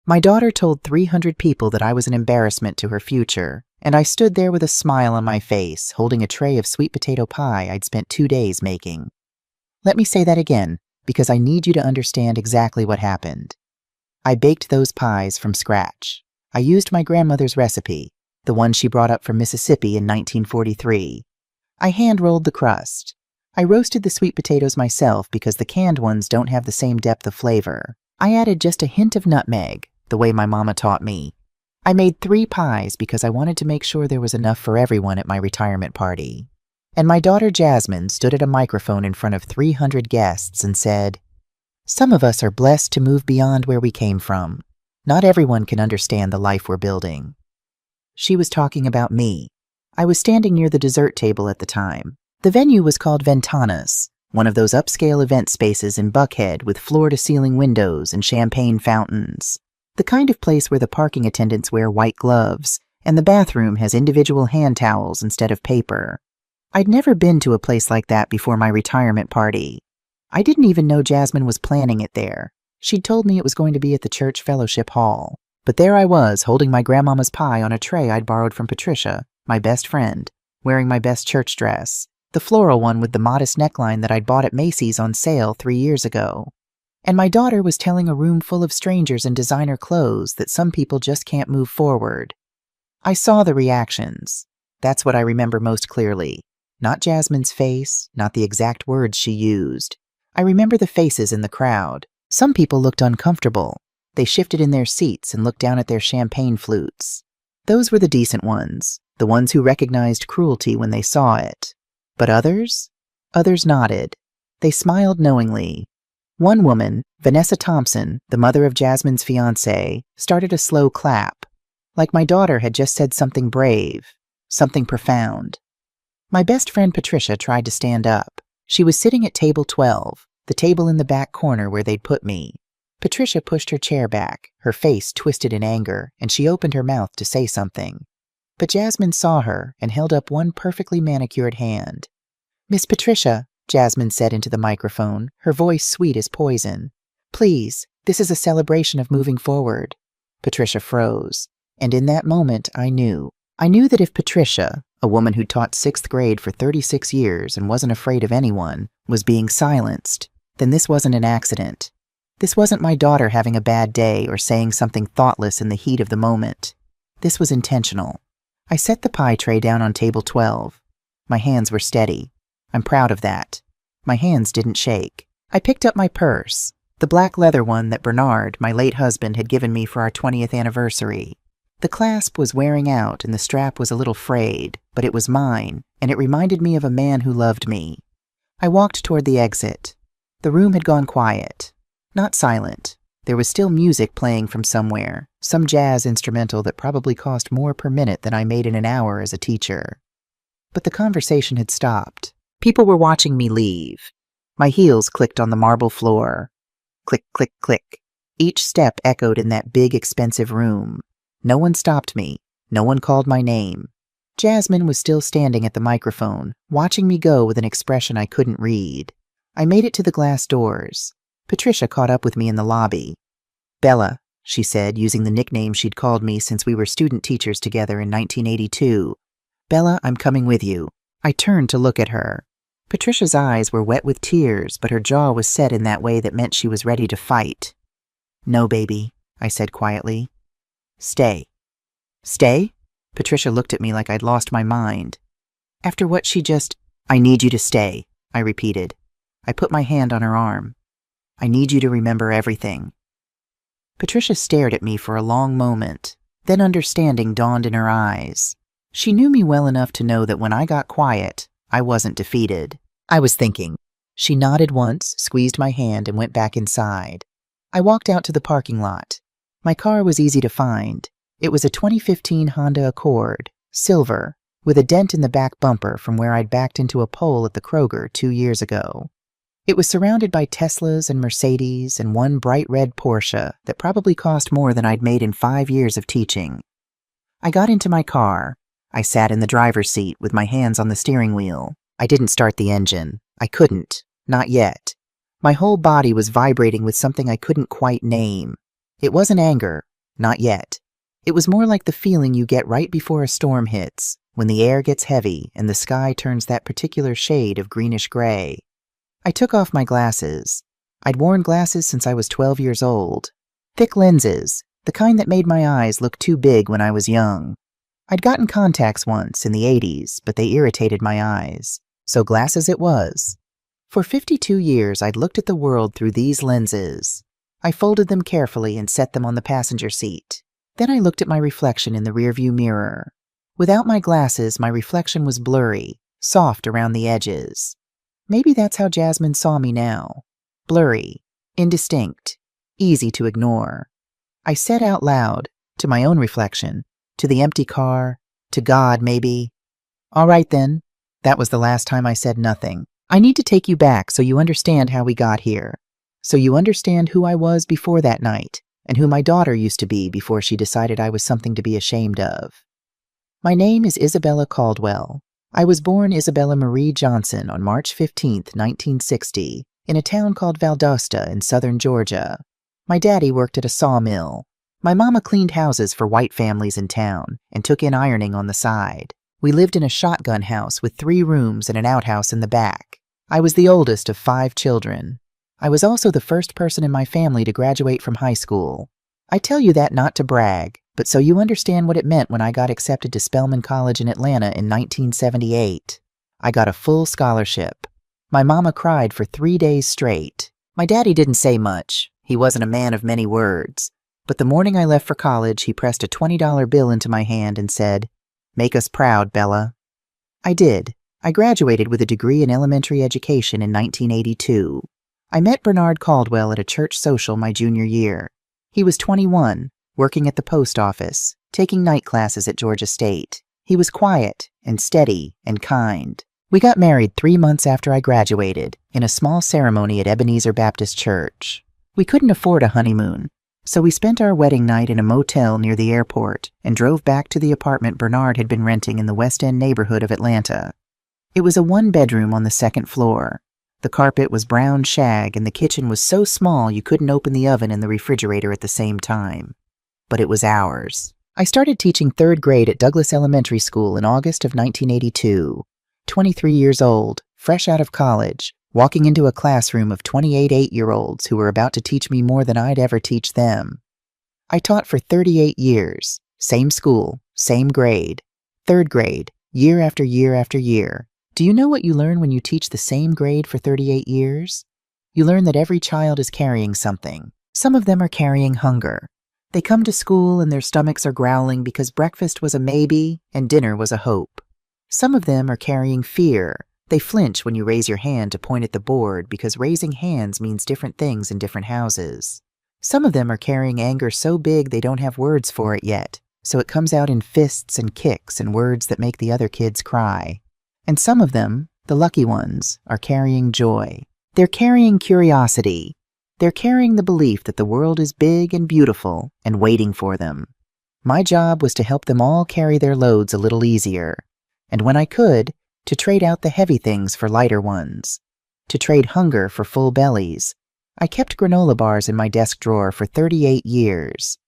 My daughter told 300 people that I was an embarrassment to her future, and I stood there with a smile on my face, holding a tray of sweet potato pie I'd spent 2 days making. Let me say that again, because I need you to understand exactly what happened. I baked those pies from scratch. I used my grandmother's recipe, the one she brought up from Mississippi in 1943. I hand-rolled the crust. I roasted the sweet potatoes myself because the canned ones don't have the same depth of flavor. I added just a hint of nutmeg, the way my mama taught me. I made 3 pies because I wanted to make sure there was enough for everyone at my retirement party. And my daughter Jasmine stood at a microphone in front of 300 guests and said, "Some of us are blessed to move beyond where we came from. Not everyone can understand the life we're building." She was talking about me. I was standing near the dessert table at the time. The venue was called Ventanas, one of those upscale event spaces in Buckhead with floor-to-ceiling windows and champagne fountains. The kind of place where the parking attendants wear white gloves, and the bathroom has individual hand towels instead of paper. I'd never been to a place like that before my retirement party. I didn't even know Jasmine was planning it there. She'd told me it was going to be at the church fellowship hall. But there I was, holding my grandmama's pie on a tray I'd borrowed from Patricia, my best friend, wearing my best church dress, the floral one with the modest neckline that I'd bought at Macy's on sale 3 years ago. And my daughter was telling a room full of strangers in designer clothes that some people just can't move forward. I saw the reactions. That's what I remember most clearly. Not Jasmine's face, not the exact words she used. I remember the faces in the crowd. Some people looked uncomfortable. They shifted in their seats and looked down at their champagne flutes. Those were the decent ones, the ones who recognized cruelty when they saw it. But others? Others nodded. They smiled knowingly. One woman, Vanessa Thompson, the mother of Jasmine's fiancé, started a slow clap, like my daughter had just said something brave, something profound. My best friend Patricia tried to stand up. She was sitting at table 12, the table in the back corner where they'd put me. Patricia pushed her chair back, her face twisted in anger, and she opened her mouth to say something. But Jasmine saw her and held up one perfectly manicured hand. "Miss Patricia," Jasmine said into the microphone, her voice sweet as poison. "Please, this is a celebration of moving forward." Patricia froze, and in that moment I knew. I knew that if Patricia, a woman who taught 6th grade for 36 years and wasn't afraid of anyone, was being silenced, then this wasn't an accident. This wasn't my daughter having a bad day or saying something thoughtless in the heat of the moment. This was intentional. I set the pie tray down on table 12. My hands were steady. I'm proud of that. My hands didn't shake. I picked up my purse, the black leather one that Bernard, my late husband, had given me for our 20th anniversary. The clasp was wearing out and the strap was a little frayed, but it was mine, and it reminded me of a man who loved me. I walked toward the exit. The room had gone quiet. Not silent. There was still music playing from somewhere, some jazz instrumental that probably cost more per minute than I made in an hour as a teacher. But the conversation had stopped. People were watching me leave. My heels clicked on the marble floor. Click, click, click. Each step echoed in that big, expensive room. No one stopped me. No one called my name. Jasmine was still standing at the microphone, watching me go with an expression I couldn't read. I made it to the glass doors. Patricia caught up with me in the lobby. "Bella," she said, using the nickname she'd called me since we were student teachers together in 1982. "Bella, I'm coming with you." I turned to look at her. Patricia's eyes were wet with tears, but her jaw was set in that way that meant she was ready to fight. "No, baby," I said quietly. "Stay." "Stay?" Patricia looked at me like I'd lost my mind. After what she just... "I need you to stay," I repeated. I put my hand on her arm. "I need you to remember everything." Patricia stared at me for a long moment. Then understanding dawned in her eyes. She knew me well enough to know that when I got quiet, I wasn't defeated. I was thinking. She nodded once, squeezed my hand, and went back inside. I walked out to the parking lot. My car was easy to find. It was a 2015 Honda Accord, silver, with a dent in the back bumper from where I'd backed into a pole at the Kroger 2 years ago. It was surrounded by Teslas and Mercedes and one bright red Porsche that probably cost more than I'd made in 5 years of teaching. I got into my car. I sat in the driver's seat with my hands on the steering wheel. I didn't start the engine. I couldn't. Not yet. My whole body was vibrating with something I couldn't quite name. It wasn't anger. Not yet. It was more like the feeling you get right before a storm hits, when the air gets heavy and the sky turns that particular shade of greenish gray. I took off my glasses. I'd worn glasses since I was 12 years old. Thick lenses, the kind that made my eyes look too big when I was young. I'd gotten contacts once in the 80s, but they irritated my eyes. So glasses it was. For 52 years, I'd looked at the world through these lenses. I folded them carefully and set them on the passenger seat. Then I looked at my reflection in the rearview mirror. Without my glasses, my reflection was blurry, soft around the edges. Maybe that's how Jasmine saw me now. Blurry, indistinct, easy to ignore. I said out loud, to my own reflection, to the empty car, to God maybe. All right then. That was the last time I said nothing. I need to take you back so you understand how we got here. So you understand who I was before that night, and who my daughter used to be before she decided I was something to be ashamed of. My name is Isabella Caldwell. I was born Isabella Marie Johnson on March 15, 1960, in a town called Valdosta in southern Georgia. My daddy worked at a sawmill. My mama cleaned houses for white families in town and took in ironing on the side. We lived in a shotgun house with 3 rooms and an outhouse in the back. I was the oldest of 5 children. I was also the first person in my family to graduate from high school. I tell you that not to brag, but so you understand what it meant when I got accepted to Spelman College in Atlanta in 1978. I got a full scholarship. My mama cried for 3 days straight. My daddy didn't say much. He wasn't a man of many words. But the morning I left for college, he pressed a $20 bill into my hand and said, "Make us proud, Bella." I did. I graduated with a degree in elementary education in 1982. I met Bernard Caldwell at a church social my junior year. He was 21, working at the post office, taking night classes at Georgia State. He was quiet and steady and kind. We got married 3 months after I graduated, in a small ceremony at Ebenezer Baptist Church. We couldn't afford a honeymoon, so we spent our wedding night in a motel near the airport and drove back to the apartment Bernard had been renting in the West End neighborhood of Atlanta. It was a 1-bedroom on the 2nd floor. The carpet was brown shag and the kitchen was so small you couldn't open the oven and the refrigerator at the same time. But it was ours. I started teaching 3rd grade at Douglas Elementary School in August of 1982. 23 years old, fresh out of college, walking into a classroom of 28 8-year-olds who were about to teach me more than I'd ever teach them. I taught for 38 years, same school, same grade, 3rd grade, year after year after year. Do you know what you learn when you teach the same grade for 38 years? You learn that every child is carrying something. Some of them are carrying hunger. They come to school and their stomachs are growling because breakfast was a maybe and dinner was a hope. Some of them are carrying fear. They flinch when you raise your hand to point at the board because raising hands means different things in different houses. Some of them are carrying anger so big they don't have words for it yet, so it comes out in fists and kicks and words that make the other kids cry. And some of them, the lucky ones, are carrying joy. They're carrying curiosity. They're carrying the belief that the world is big and beautiful and waiting for them. My job was to help them all carry their loads a little easier, and when I could, to trade out the heavy things for lighter ones, to trade hunger for full bellies. I kept granola bars in my desk drawer for 38 years.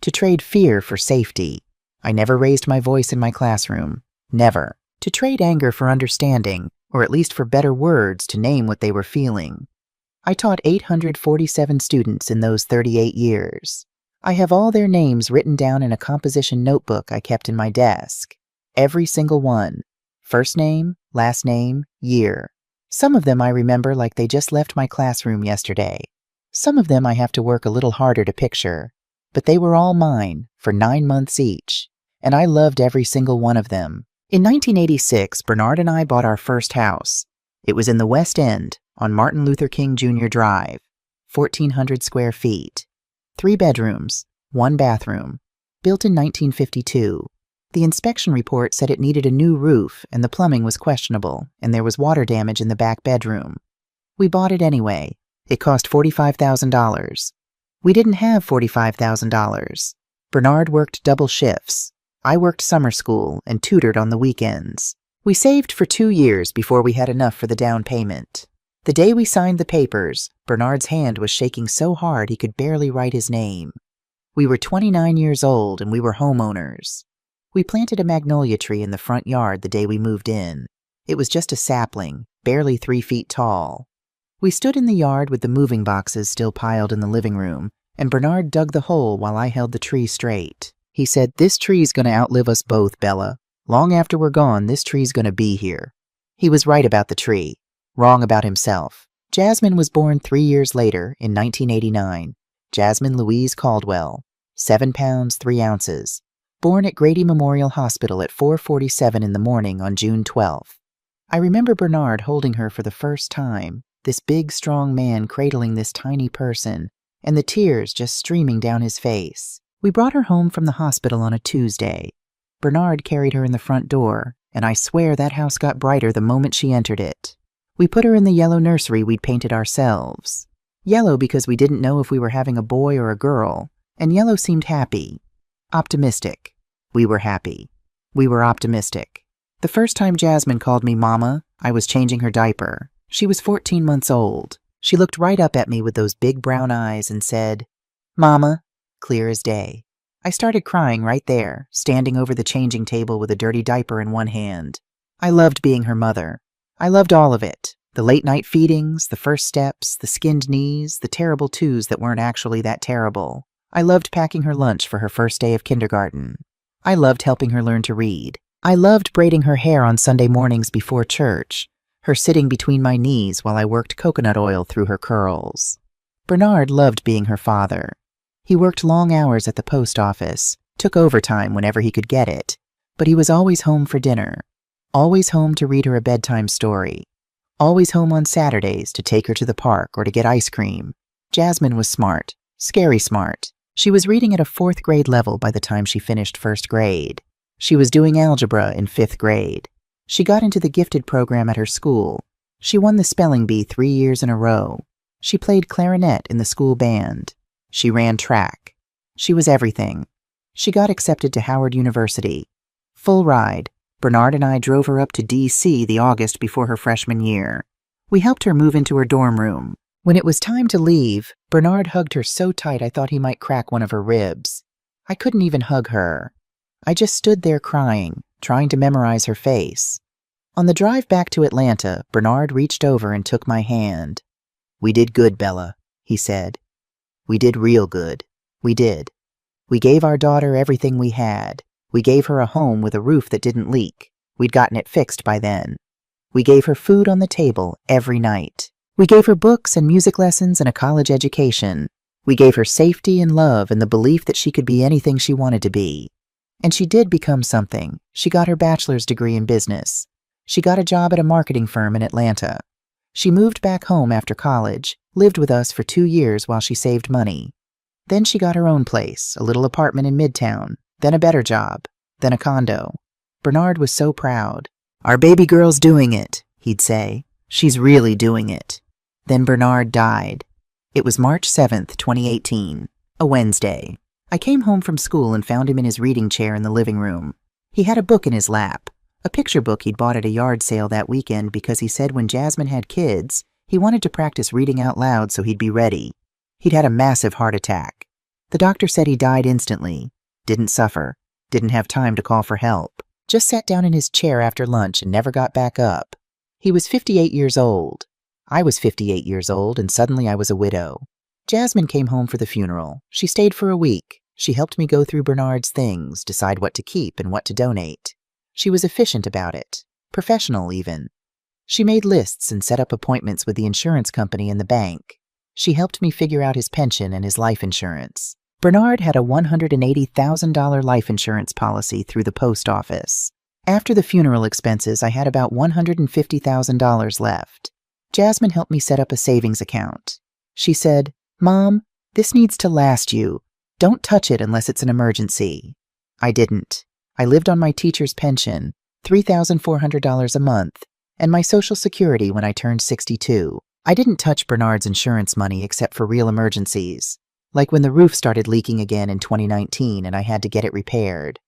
To trade fear for safety. I never raised my voice in my classroom. Never. To trade anger for understanding, or at least for better words to name what they were feeling. I taught 847 students in those 38 years. I have all their names written down in a composition notebook I kept in my desk. Every single one. First name, last name, year. Some of them I remember like they just left my classroom yesterday. Some of them I have to work a little harder to picture. But they were all mine, for 9 months each, and I loved every single one of them. In 1986, Bernard and I bought our first house. It was in the West End, on Martin Luther King Jr. Drive, 1,400 square feet. 3 bedrooms, 1 bathroom, built in 1952. The inspection report said it needed a new roof and the plumbing was questionable, and there was water damage in the back bedroom. We bought it anyway. It cost $45,000. We didn't have $45,000. Bernard worked double shifts. I worked summer school and tutored on the weekends. We saved for 2 years before we had enough for the down payment. The day we signed the papers, Bernard's hand was shaking so hard he could barely write his name. We were 29 years old and we were homeowners. We planted a magnolia tree in the front yard the day we moved in. It was just a sapling, barely 3 feet tall. We stood in the yard with the moving boxes still piled in the living room, and Bernard dug the hole while I held the tree straight. He said, "This tree's gonna outlive us both, Bella. Long after we're gone, this tree's gonna be here." He was right about the tree, wrong about himself. Jasmine was born 3 years later, in 1989. Jasmine Louise Caldwell, 7 pounds, 3 ounces. Born at Grady Memorial Hospital at 4:47 in the morning on June 12th. I remember Bernard holding her for the first time, this big, strong man cradling this tiny person, and the tears just streaming down his face. We brought her home from the hospital on a Tuesday. Bernard carried her in the front door, and I swear that house got brighter the moment she entered it. We put her in the yellow nursery we'd painted ourselves. Yellow because we didn't know if we were having a boy or a girl, and yellow seemed happy. Optimistic. We were happy. We were optimistic. The first time Jasmine called me Mama, I was changing her diaper. She was 14 months old. She looked right up at me with those big brown eyes and said, "Mama," clear as day. I started crying right there, standing over the changing table with a dirty diaper in one hand. I loved being her mother. I loved all of it. The late-night feedings, the first steps, the skinned knees, the terrible twos that weren't actually that terrible. I loved packing her lunch for her first day of kindergarten. I loved helping her learn to read. I loved braiding her hair on Sunday mornings before church, her sitting between my knees while I worked coconut oil through her curls. Bernard loved being her father. He worked long hours at the post office, took overtime whenever he could get it, but he was always home for dinner, always home to read her a bedtime story, always home on Saturdays to take her to the park or to get ice cream. Jasmine was smart, scary smart. She was reading at a 4th grade level by the time she finished 1st grade. She was doing algebra in 5th grade. She got into the gifted program at her school. She won the spelling bee 3 years in a row. She played clarinet in the school band. She ran track. She was everything. She got accepted to Howard University. Full ride. Bernard and I drove her up to D.C. the August before her freshman year. We helped her move into her dorm room. When it was time to leave, Bernard hugged her so tight I thought he might crack one of her ribs. I couldn't even hug her. I just stood there crying, trying to memorize her face. On the drive back to Atlanta, Bernard reached over and took my hand. "We did good, Bella," he said. "We did real good. We did. We gave our daughter everything we had. We gave her a home with a roof that didn't leak. We'd gotten it fixed by then. We gave her food on the table every night. We gave her books and music lessons and a college education. We gave her safety and love and the belief that she could be anything she wanted to be. And she did become something. She got her bachelor's degree in business. She got a job at a marketing firm in Atlanta. She moved back home after college, lived with us for 2 years while she saved money. Then she got her own place, a little apartment in Midtown, then a better job, then a condo. Bernard was so proud. "Our baby girl's doing it," he'd say. "She's really doing it." Then Bernard died. It was March 7th, 2018, a Wednesday. I came home from school and found him in his reading chair in the living room. He had a book in his lap, a picture book he'd bought at a yard sale that weekend because he said when Jasmine had kids, he wanted to practice reading out loud so he'd be ready. He'd had a massive heart attack. The doctor said he died instantly, didn't suffer, didn't have time to call for help, just sat down in his chair after lunch and never got back up. He was 58 years old. I was 58 years old, and suddenly I was a widow. Jasmine came home for the funeral. She stayed for a week. She helped me go through Bernard's things, decide what to keep and what to donate. She was efficient about it, professional even. She made lists and set up appointments with the insurance company and the bank. She helped me figure out his pension and his life insurance. Bernard had a $180,000 life insurance policy through the post office. After the funeral expenses, I had about $150,000 left. Jasmine helped me set up a savings account. She said, "Mom, this needs to last you. Don't touch it unless it's an emergency." I didn't. I lived on my teacher's pension, $3,400 a month, and my Social Security when I turned 62. I didn't touch Bernard's insurance money except for real emergencies, like when the roof started leaking again in 2019 and I had to get it repaired,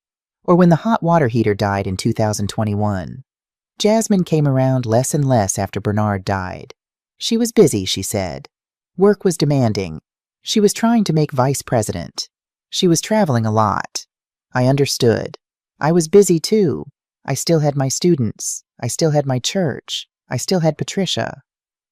or when the hot water heater died in 2021. Jasmine came around less and less after Bernard died. She was busy, she said. Work was demanding. She was trying to make vice president. She was traveling a lot. I understood. I was busy too. I still had my students. I still had my church. I still had Patricia.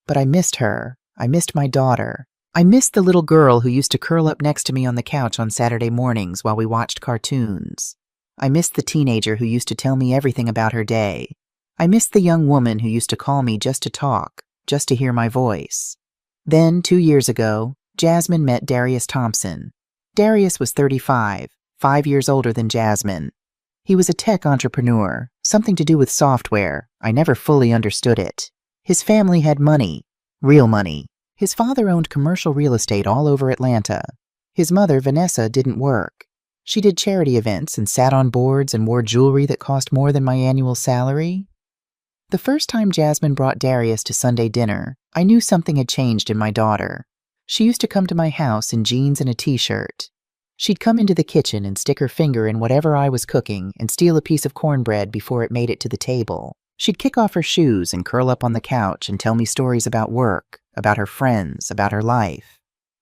But I missed her. I missed my daughter. I missed the little girl who used to curl up next to me on the couch on Saturday mornings while we watched cartoons. I missed the teenager who used to tell me everything about her day. I missed the young woman who used to call me just to talk, just to hear my voice. Then, 2 years ago, Jasmine met Darius Thompson. Darius was 35, 5 years older than Jasmine. He was a tech entrepreneur, something to do with software. I never fully understood it. His family had money, real money. His father owned commercial real estate all over Atlanta. His mother, Vanessa, didn't work. She did charity events and sat on boards and wore jewelry that cost more than my annual salary. The first time Jasmine brought Darius to Sunday dinner, I knew something had changed in my daughter. She used to come to my house in jeans and a t-shirt. She'd come into the kitchen and stick her finger in whatever I was cooking and steal a piece of cornbread before it made it to the table. She'd kick off her shoes and curl up on the couch and tell me stories about work, about her friends, about her life.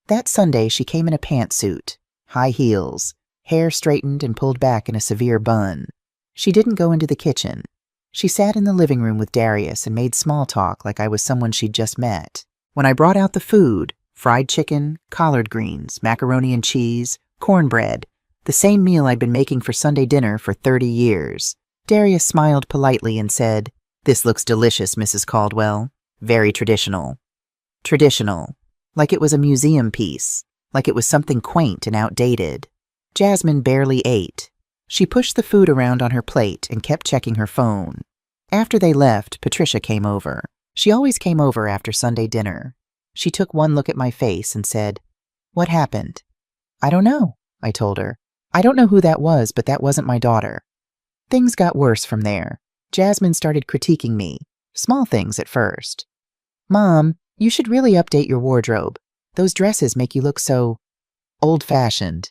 That Sunday, she came in a pantsuit, high heels, hair straightened and pulled back in a severe bun. She didn't go into the kitchen. She sat in the living room with Darius and made small talk like I was someone she'd just met. When I brought out the food, fried chicken, collard greens, macaroni and cheese, cornbread, the same meal I'd been making for Sunday dinner for 30 years, Darius smiled politely and said, "This looks delicious, Mrs. Caldwell. Very traditional." Traditional. Like it was a museum piece. Like it was something quaint and outdated. Jasmine barely ate. She pushed the food around on her plate and kept checking her phone. After they left, Patricia came over. She always came over after Sunday dinner. She took one look at my face and said, "What happened?" "I don't know," I told her. "I don't know who that was, but that wasn't my daughter." Things got worse from there. Jasmine started critiquing me. Small things at first. "Mom, you should really update your wardrobe. Those dresses make you look so old-fashioned."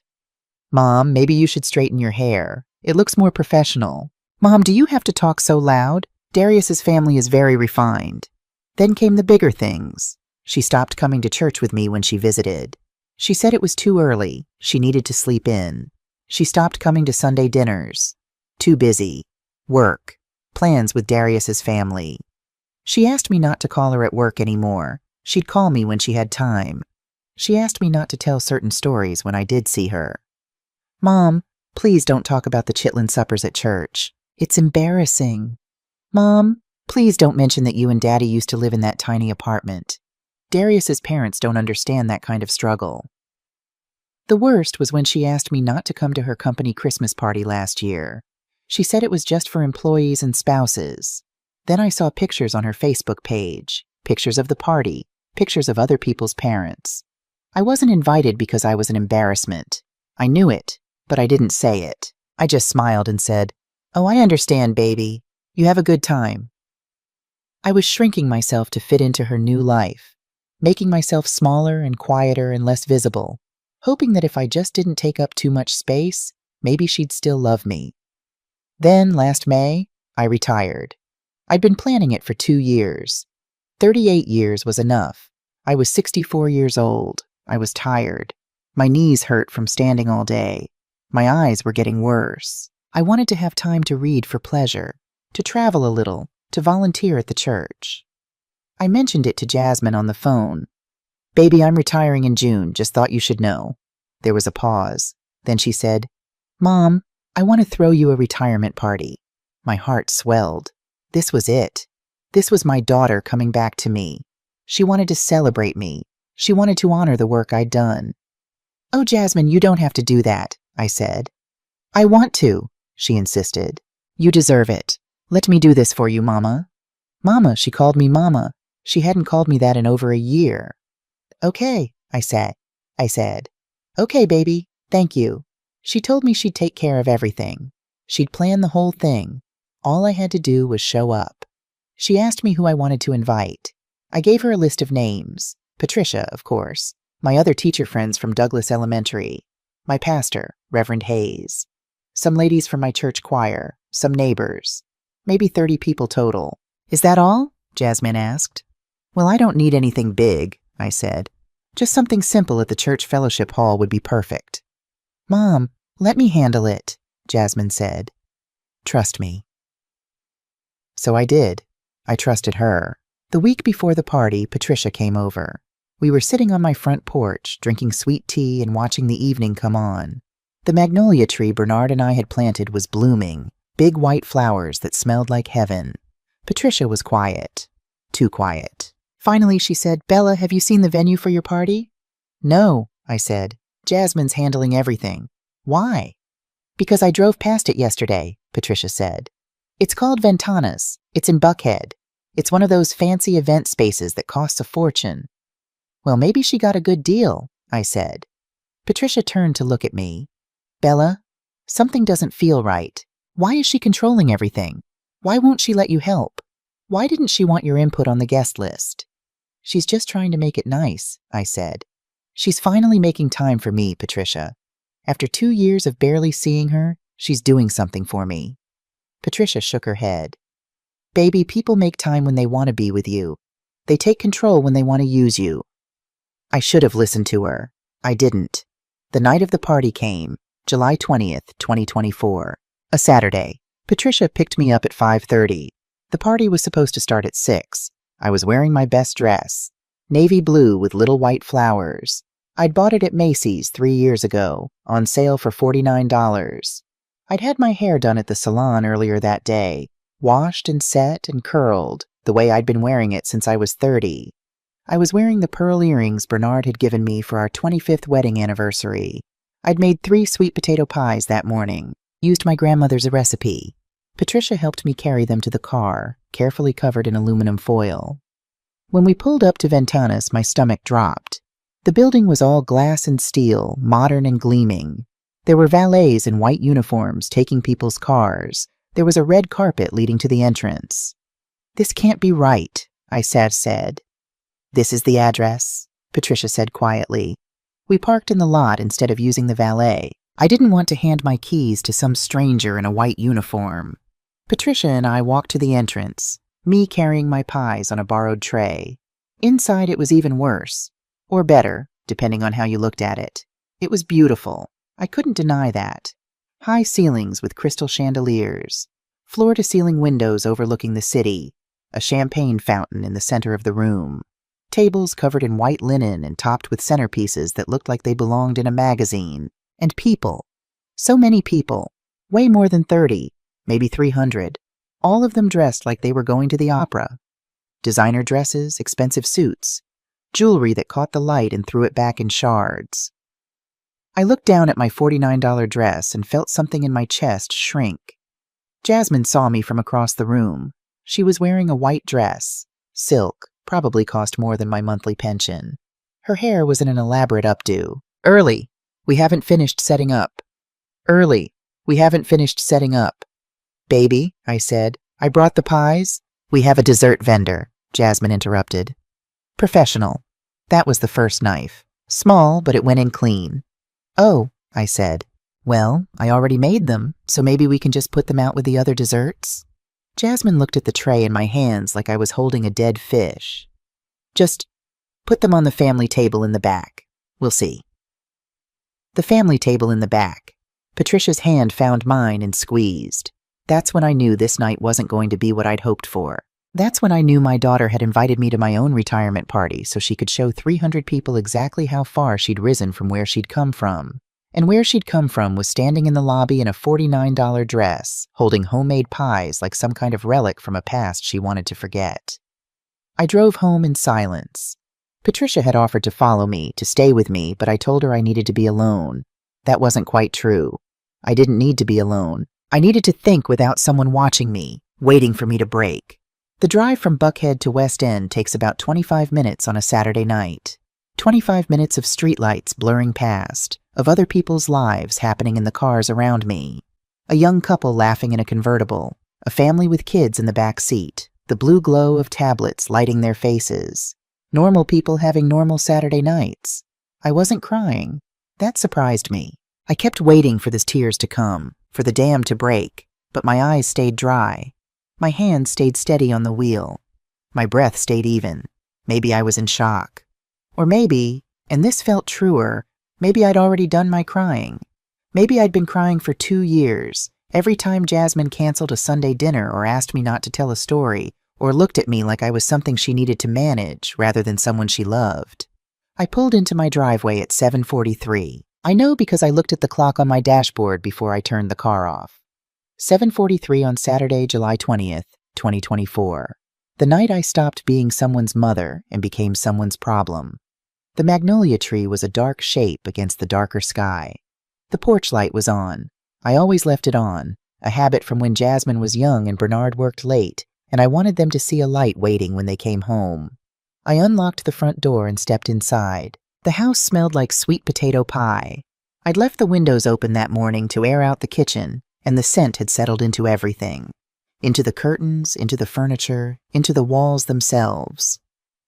"Mom, maybe you should straighten your hair. It looks more professional." "Mom, do you have to talk so loud? Darius's family is very refined." Then came the bigger things. She stopped coming to church with me when she visited. She said it was too early. She needed to sleep in. She stopped coming to Sunday dinners. Too busy. Work. Plans with Darius's family. She asked me not to call her at work anymore. She'd call me when she had time. She asked me not to tell certain stories when I did see her. "Mom, please don't talk about the chitlin suppers at church. It's embarrassing." "Mom, please don't mention that you and Daddy used to live in that tiny apartment. Darius's parents don't understand that kind of struggle." The worst was when she asked me not to come to her company Christmas party last year. She said it was just for employees and spouses. Then I saw pictures on her Facebook page, pictures of the party, pictures of other people's parents. I wasn't invited because I was an embarrassment. I knew it, but I didn't say it. I just smiled and said, "Oh, I understand, baby. You have a good time." I was shrinking myself to fit into her new life, making myself smaller and quieter and less visible, hoping that if I just didn't take up too much space, maybe she'd still love me. Then, last May, I retired. I'd been planning it for 2 years. 38 years was enough. I was 64 years old. I was tired. My knees hurt from standing all day. My eyes were getting worse. I wanted to have time to read for pleasure, to travel a little, to volunteer at the church. I mentioned it to Jasmine on the phone. "Baby, I'm retiring in June. Just thought you should know." There was a pause. Then she said, "Mom, I want to throw you a retirement party." My heart swelled. This was it. This was my daughter coming back to me. She wanted to celebrate me. She wanted to honor the work I'd done. "Oh, Jasmine, you don't have to do that," I said. "I want to," she insisted. "You deserve it. Let me do this for you, Mama." Mama, she called me Mama. She hadn't called me that in over a year. "Okay," I said. "Okay, baby, thank you." She told me she'd take care of everything. She'd plan the whole thing. All I had to do was show up. She asked me who I wanted to invite. I gave her a list of names. Patricia, of course. My other teacher friends from Douglas Elementary. My pastor, Reverend Hayes. Some ladies from my church choir. Some neighbors. Maybe 30 people total. "Is that all?" Jasmine asked. "Well, I don't need anything big," I said. "Just something simple at the church fellowship hall would be perfect." Mom, let me handle it, Jasmine said. Trust me. So I did. I trusted her. The week before the party, Patricia came over. We were sitting on my front porch, drinking sweet tea and watching the evening come on. The magnolia tree Bernard and I had planted was blooming, big white flowers that smelled like heaven. Patricia was quiet. Too quiet. Finally, she said, Bella, have you seen the venue for your party? No, I said. Jasmine's handling everything. Why? Because I drove past it yesterday, Patricia said. It's called Ventanas. It's in Buckhead. It's one of those fancy event spaces that costs a fortune. Well, maybe she got a good deal, I said. Patricia turned to look at me. Bella, something doesn't feel right. Why is she controlling everything? Why won't she let you help? Why didn't she want your input on the guest list? She's just trying to make it nice, I said. She's finally making time for me, Patricia. After 2 years of barely seeing her, she's doing something for me. Patricia shook her head. Baby, people make time when they want to be with you. They take control when they want to use you. I should have listened to her. I didn't. The night of the party came, July 20th, 2024, a Saturday. Patricia picked me up at 5:30. The party was supposed to start at 6. I was wearing my best dress, navy blue with little white flowers. I'd bought it at Macy's 3 years ago, on sale for $49. I'd had my hair done at the salon earlier that day, washed and set and curled, the way I'd been wearing it since I was 30. I was wearing the pearl earrings Bernard had given me for our 25th wedding anniversary. I'd made 3 sweet potato pies that morning, used my grandmother's recipe. Patricia helped me carry them to the car, carefully covered in aluminum foil. When we pulled up to Ventanas, my stomach dropped. The building was all glass and steel, modern and gleaming. There were valets in white uniforms taking people's cars. There was a red carpet leading to the entrance. This can't be right, I said. This is the address, Patricia said quietly. We parked in the lot instead of using the valet. I didn't want to hand my keys to some stranger in a white uniform. Patricia and I walked to the entrance, me carrying my pies on a borrowed tray. Inside it was even worse, or better, depending on how you looked at it. It was beautiful. I couldn't deny that. High ceilings with crystal chandeliers, floor-to-ceiling windows overlooking the city, a champagne fountain in the center of the room, tables covered in white linen and topped with centerpieces that looked like they belonged in a magazine, and people. So many people, way more than 30, maybe 300, all of them dressed like they were going to the opera. Designer dresses, expensive suits, jewelry that caught the light and threw it back in shards. I looked down at my $49 dress and felt something in my chest shrink. Jasmine saw me from across the room. She was wearing a white dress, silk, probably cost more than my monthly pension. Her hair was in an elaborate updo. Early, we haven't finished setting up. Early, we haven't finished setting up. Baby, I said, I brought the pies. We have a dessert vendor, Jasmine interrupted. Professional. That was the first knife. Small, but it went in clean. Oh, I said. Well, I already made them, so maybe we can just put them out with the other desserts? Jasmine looked at the tray in my hands like I was holding a dead fish. Just put them on the family table in the back. We'll see. The family table in the back. Patricia's hand found mine and squeezed. That's when I knew this night wasn't going to be what I'd hoped for. That's when I knew my daughter had invited me to my own retirement party so she could show 300 people exactly how far she'd risen from where she'd come from. And where she'd come from was standing in the lobby in a $49 dress, holding homemade pies like some kind of relic from a past she wanted to forget. I drove home in silence. Patricia had offered to follow me, to stay with me, but I told her I needed to be alone. That wasn't quite true. I didn't need to be alone. I needed to think without someone watching me, waiting for me to break. The drive from Buckhead to West End takes about 25 minutes on a Saturday night. 25 minutes of streetlights blurring past, of other people's lives happening in the cars around me. A young couple laughing in a convertible, a family with kids in the back seat, the blue glow of tablets lighting their faces. Normal people having normal Saturday nights. I wasn't crying. That surprised me. I kept waiting for the tears to come, for the dam to break, but my eyes stayed dry. My hands stayed steady on the wheel. My breath stayed even. Maybe I was in shock. Or maybe, and this felt truer, maybe I'd already done my crying. Maybe I'd been crying for 2 years, every time Jasmine canceled a Sunday dinner or asked me not to tell a story, or looked at me like I was something she needed to manage rather than someone she loved. I pulled into my driveway at 7:43. I know because I looked at the clock on my dashboard before I turned the car off. 7:43 on Saturday, July 20th, 2024. The night I stopped being someone's mother and became someone's problem. The magnolia tree was a dark shape against the darker sky. The porch light was on. I always left it on, a habit from when Jasmine was young and Bernard worked late, and I wanted them to see a light waiting when they came home. I unlocked the front door and stepped inside. The house smelled like sweet potato pie. I'd left the windows open that morning to air out the kitchen, and the scent had settled into everything. Into the curtains, into the furniture, into the walls themselves.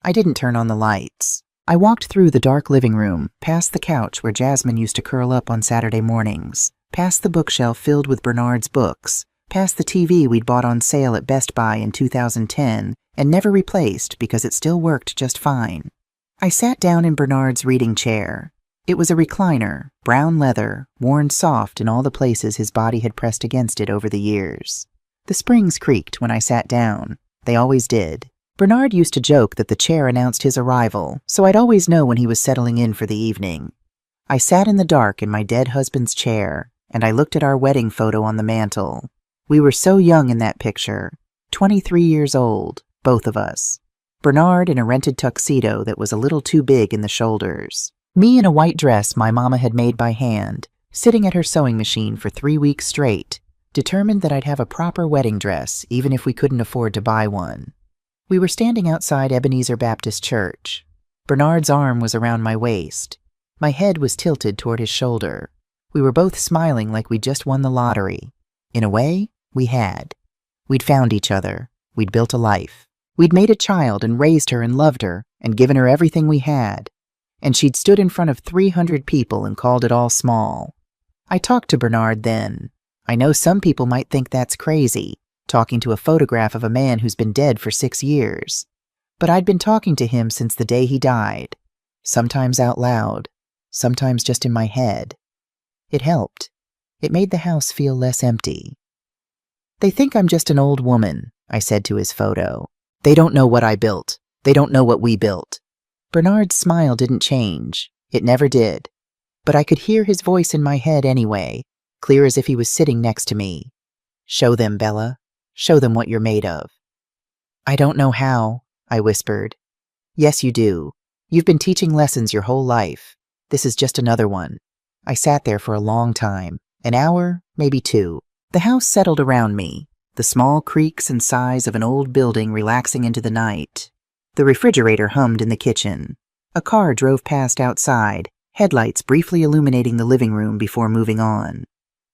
I didn't turn on the lights. I walked through the dark living room, past the couch where Jasmine used to curl up on Saturday mornings, past the bookshelf filled with Bernard's books, past the TV we'd bought on sale at Best Buy in 2010 and never replaced because it still worked just fine. I sat down in Bernard's reading chair. It was a recliner, brown leather, worn soft in all the places his body had pressed against it over the years. The springs creaked when I sat down. They always did. Bernard used to joke that the chair announced his arrival, so I'd always know when he was settling in for the evening. I sat in the dark in my dead husband's chair, and I looked at our wedding photo on the mantel. We were so young in that picture, 23 years old, both of us. Bernard in a rented tuxedo that was a little too big in the shoulders. Me in a white dress my mama had made by hand, sitting at her sewing machine for 3 weeks straight, determined that I'd have a proper wedding dress even if we couldn't afford to buy one. We were standing outside Ebenezer Baptist Church. Bernard's arm was around my waist. My head was tilted toward his shoulder. We were both smiling like we'd just won the lottery. In a way, we had. We'd found each other. We'd built a life. We'd made a child and raised her and loved her and given her everything we had. And she'd stood in front of 300 people and called it all small. I talked to Bernard then. I know some people might think that's crazy, talking to a photograph of a man who's been dead for 6 years. But I'd been talking to him since the day he died, sometimes out loud, sometimes just in my head. It helped. It made the house feel less empty. They think I'm just an old woman, I said to his photo. They don't know what I built. They don't know what we built. Bernard's smile didn't change. It never did. But I could hear his voice in my head anyway, clear as if he was sitting next to me. Show them, Bella. Show them what you're made of. I don't know how, I whispered. Yes, you do. You've been teaching lessons your whole life. This is just another one. I sat there for a long time, an hour, maybe 2. The house settled around me, the small creaks and sighs of an old building relaxing into the night. The refrigerator hummed in the kitchen. A car drove past outside, headlights briefly illuminating the living room before moving on.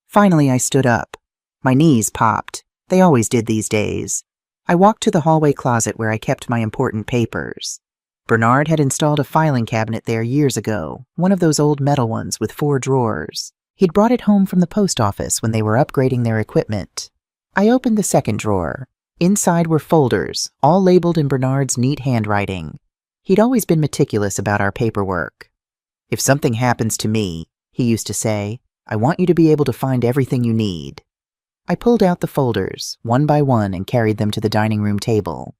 Finally, I stood up. My knees popped. They always did these days. I walked to the hallway closet where I kept my important papers. Bernard had installed a filing cabinet there years ago, one of those old metal ones with 4 drawers. He'd brought it home from the post office when they were upgrading their equipment. I opened the second drawer. Inside were folders, all labeled in Bernard's neat handwriting. He'd always been meticulous about our paperwork. If something happens to me, he used to say, I want you to be able to find everything you need. I pulled out the folders, one by one, and carried them to the dining room table.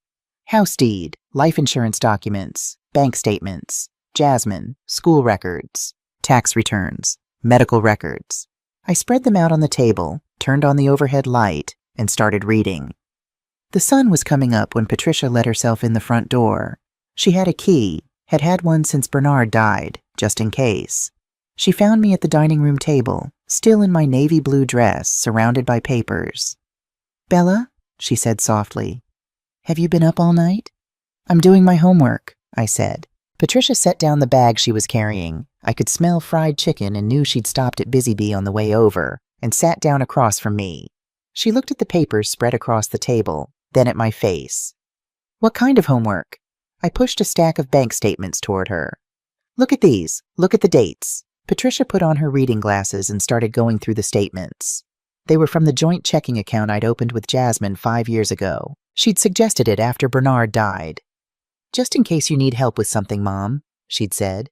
House deed, life insurance documents, bank statements, Jasmine, school records, tax returns, medical records. I spread them out on the table, turned on the overhead light, and started reading. The sun was coming up when Patricia let herself in the front door. She had a key, had had one since Bernard died, just in case. She found me at the dining room table, still in my navy blue dress, surrounded by papers. Bella, she said softly, have you been up all night? I'm doing my homework, I said. Patricia set down the bag she was carrying. I could smell fried chicken and knew she'd stopped at Busy Bee on the way over, and sat down across from me. She looked at the papers spread across the table, then at my face. What kind of homework? I pushed a stack of bank statements toward her. Look at these. Look at the dates. Patricia put on her reading glasses and started going through the statements. They were from the joint checking account I'd opened with Jasmine 5 years ago. She'd suggested it after Bernard died. Just in case you need help with something, Mom, she'd said.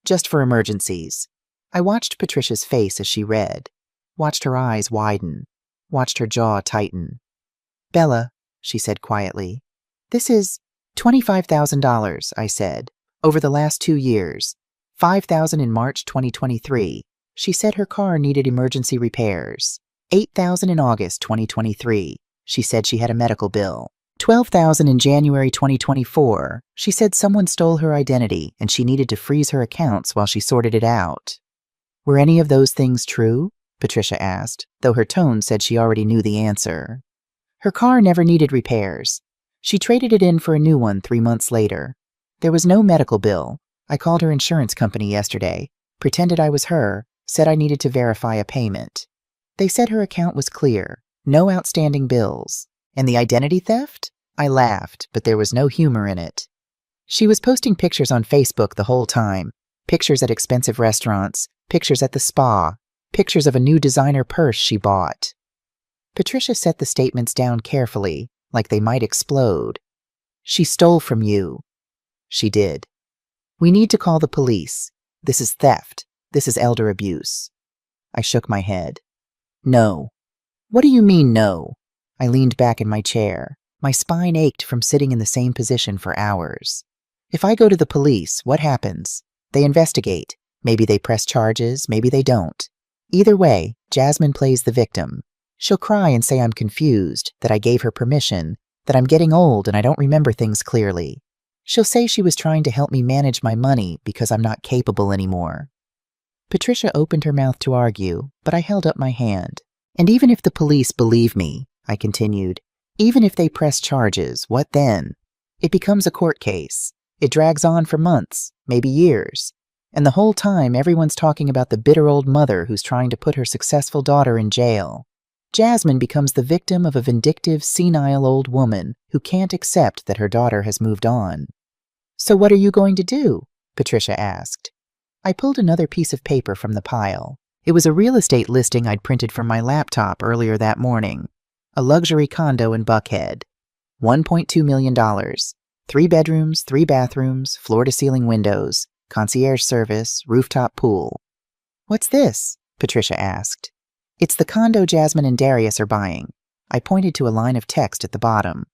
Just for emergencies. I watched Patricia's face as she read, watched her eyes widen, watched her jaw tighten. Bella, she said quietly, this is $25,000, I said, over the last 2 years. $5,000 in March 2023. She said her car needed emergency repairs. $8,000 in August 2023. She said she had a medical bill. $12,000 in January 2024. She said someone stole her identity and she needed to freeze her accounts while she sorted it out. Were any of those things true? Patricia asked, though her tone said she already knew the answer. Her car never needed repairs. She traded it in for a new one 3 months later. There was no medical bill. I called her insurance company yesterday, pretended I was her, said I needed to verify a payment. They said her account was clear, no outstanding bills. And the identity theft? I laughed, but there was no humor in it. She was posting pictures on Facebook the whole time, pictures at expensive restaurants, pictures at the spa, pictures of a new designer purse she bought. Patricia set the statements down carefully, like they might explode. She stole from you. She did. We need to call the police. This is theft. This is elder abuse. I shook my head. No. What do you mean, no? I leaned back in my chair. My spine ached from sitting in the same position for hours. If I go to the police, what happens? They investigate. Maybe they press charges, maybe they don't. Either way, Jasmine plays the victim. She'll cry and say I'm confused, that I gave her permission, that I'm getting old and I don't remember things clearly. She'll say she was trying to help me manage my money because I'm not capable anymore. Patricia opened her mouth to argue, but I held up my hand. And even if the police believe me, I continued, even if they press charges, what then? It becomes a court case. It drags on for months, maybe years. And the whole time everyone's talking about the bitter old mother who's trying to put her successful daughter in jail. Jasmine becomes the victim of a vindictive, senile old woman who can't accept that her daughter has moved on. So what are you going to do? Patricia asked. I pulled another piece of paper from the pile. It was a real estate listing I'd printed from my laptop earlier that morning. A luxury condo in Buckhead. $1.2 million. 3 bedrooms, 3 bathrooms, floor-to-ceiling windows, concierge service, rooftop pool. What's this? Patricia asked. It's the condo Jasmine and Darius are buying. I pointed to a line of text at the bottom.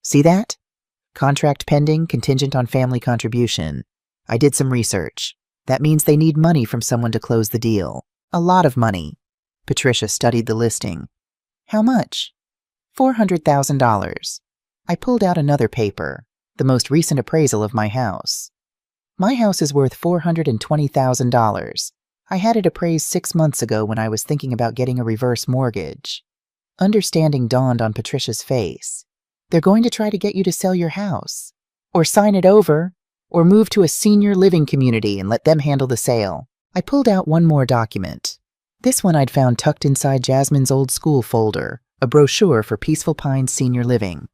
See that? Contract pending, contingent on family contribution. I did some research. That means they need money from someone to close the deal. A lot of money. Patricia studied the listing. How much? $400,000. I pulled out another paper, the most recent appraisal of my house. My house is worth $420,000. I had it appraised 6 months ago when I was thinking about getting a reverse mortgage. Understanding dawned on Patricia's face. They're going to try to get you to sell your house, or sign it over, or move to a senior living community and let them handle the sale. I pulled out one more document. This one I'd found tucked inside Jasmine's old school folder, a brochure for Peaceful Pines Senior Living.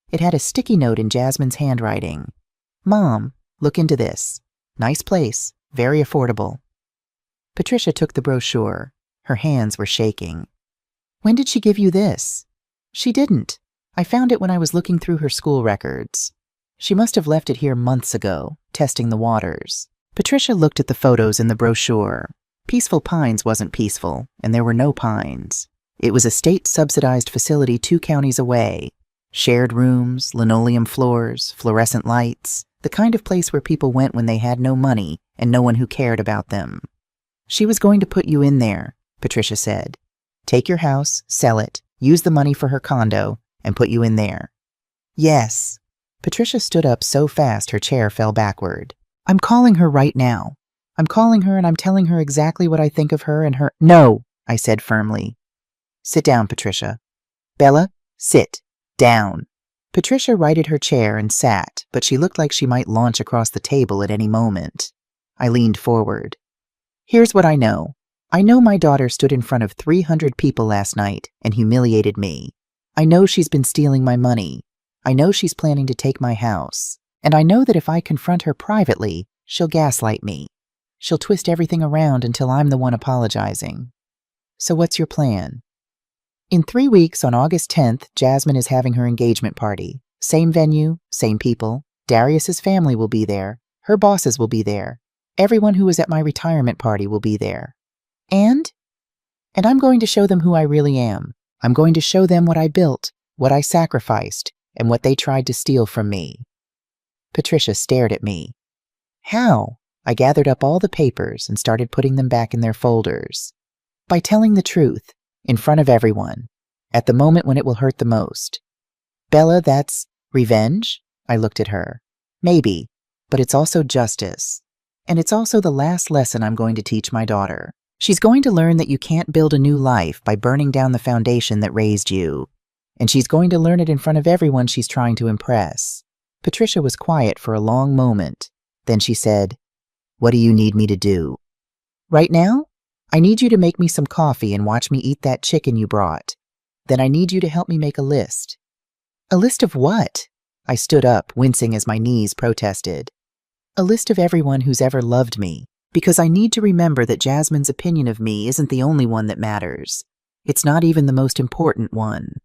It had a sticky note in Jasmine's handwriting. Mom, look into this. Nice place, very affordable. Patricia took the brochure. Her hands were shaking. When did she give you this? She didn't. I found it when I was looking through her school records. She must have left it here months ago, testing the waters. Patricia looked at the photos in the brochure. Peaceful Pines wasn't peaceful, and there were no pines. It was a state-subsidized facility 2 counties away. Shared rooms, linoleum floors, fluorescent lights, the kind of place where people went when they had no money and no one who cared about them. She was going to put you in there, Patricia said. Take your house, sell it, use the money for her condo, and put you in there. Yes. Patricia stood up so fast her chair fell backward. I'm calling her right now. I'm calling her and I'm telling her exactly what I think of her and her— No, I said firmly. Sit down, Patricia. Bella, sit down. Patricia righted her chair and sat, but she looked like she might launch across the table at any moment. I leaned forward. Here's what I know. I know my daughter stood in front of 300 people last night and humiliated me. I know she's been stealing my money. I know she's planning to take my house. And I know that if I confront her privately, she'll gaslight me. She'll twist everything around until I'm the one apologizing. So what's your plan? In 3 weeks, on August 10th, Jasmine is having her engagement party. Same venue, same people. Darius's family will be there. Her bosses will be there. Everyone who was at my retirement party will be there. And I'm going to show them who I really am. I'm going to show them what I built, what I sacrificed, and what they tried to steal from me." Patricia stared at me. "How?" I gathered up all the papers and started putting them back in their folders. "By telling the truth, in front of everyone, at the moment when it will hurt the most." "Bella, that's revenge?" I looked at her. "Maybe, but it's also justice. And it's also the last lesson I'm going to teach my daughter. She's going to learn that you can't build a new life by burning down the foundation that raised you. And she's going to learn it in front of everyone she's trying to impress." Patricia was quiet for a long moment. Then she said, "What do you need me to do?" "Right now, I need you to make me some coffee and watch me eat that chicken you brought. Then I need you to help me make a list." "A list of what?" I stood up, wincing as my knees protested. "A list of everyone who's ever loved me, because I need to remember that Jasmine's opinion of me isn't the only one that matters. It's not even the most important one."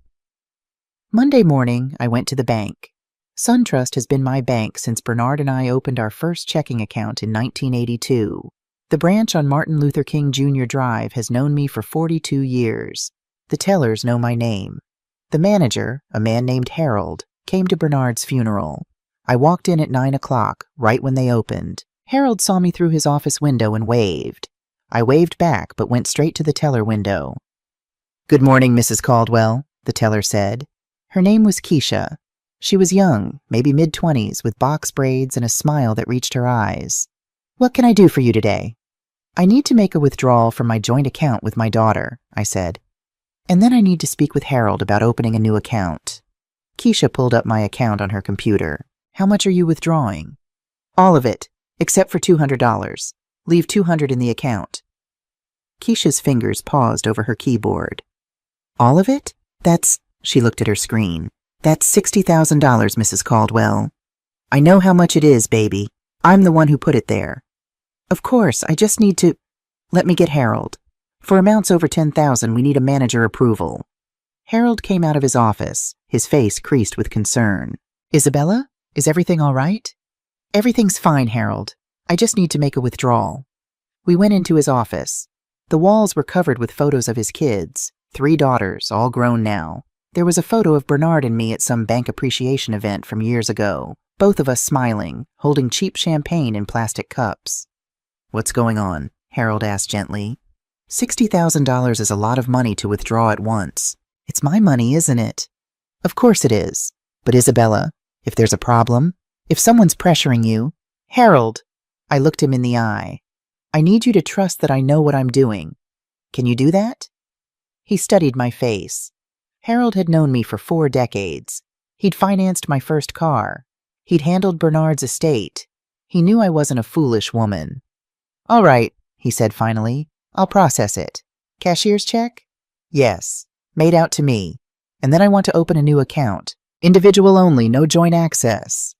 Monday morning, I went to the bank. SunTrust has been my bank since Bernard and I opened our first checking account in 1982. The branch on Martin Luther King Jr. Drive has known me for 42 years. The tellers know my name. The manager, a man named Harold, came to Bernard's funeral. I walked in at 9 o'clock, right when they opened. Harold saw me through his office window and waved. I waved back, but went straight to the teller window. "Good morning, Mrs. Caldwell," the teller said. Her name was Keisha. She was young, maybe mid-20s, with box braids and a smile that reached her eyes. "What can I do for you today?" "I need to make a withdrawal from my joint account with my daughter," I said. "And then I need to speak with Harold about opening a new account." Keisha pulled up my account on her computer. "How much are you withdrawing?" "All of it, except for $200. Leave $200 in the account." Keisha's fingers paused over her keyboard. "All of it? She looked at her screen. "That's $60,000, Mrs. Caldwell." "I know how much it is, baby. I'm the one who put it there." "Of course, I just need to—" "Let me get Harold. For amounts over $10,000, we need a manager approval." Harold came out of his office, his face creased with concern. "Isabella, is everything all right?" "Everything's fine, Harold. I just need to make a withdrawal." We went into his office. The walls were covered with photos of his kids, 3 daughters, all grown now. There was a photo of Bernard and me at some bank appreciation event from years ago, both of us smiling, holding cheap champagne in plastic cups. "What's going on?" Harold asked gently. $60,000 is a lot of money to withdraw at once. "It's my money, isn't it?" "Of course it is. But Isabella, if there's a problem, if someone's pressuring you—" "Harold," I looked him in the eye. "I need you to trust that I know what I'm doing. Can you do that?" He studied my face. Harold had known me for 4 decades. He'd financed my first car. He'd handled Bernard's estate. He knew I wasn't a foolish woman. "All right," he said finally. "I'll process it. Cashier's check?" "Yes. Made out to me. And then I want to open a new account. Individual only, no joint access."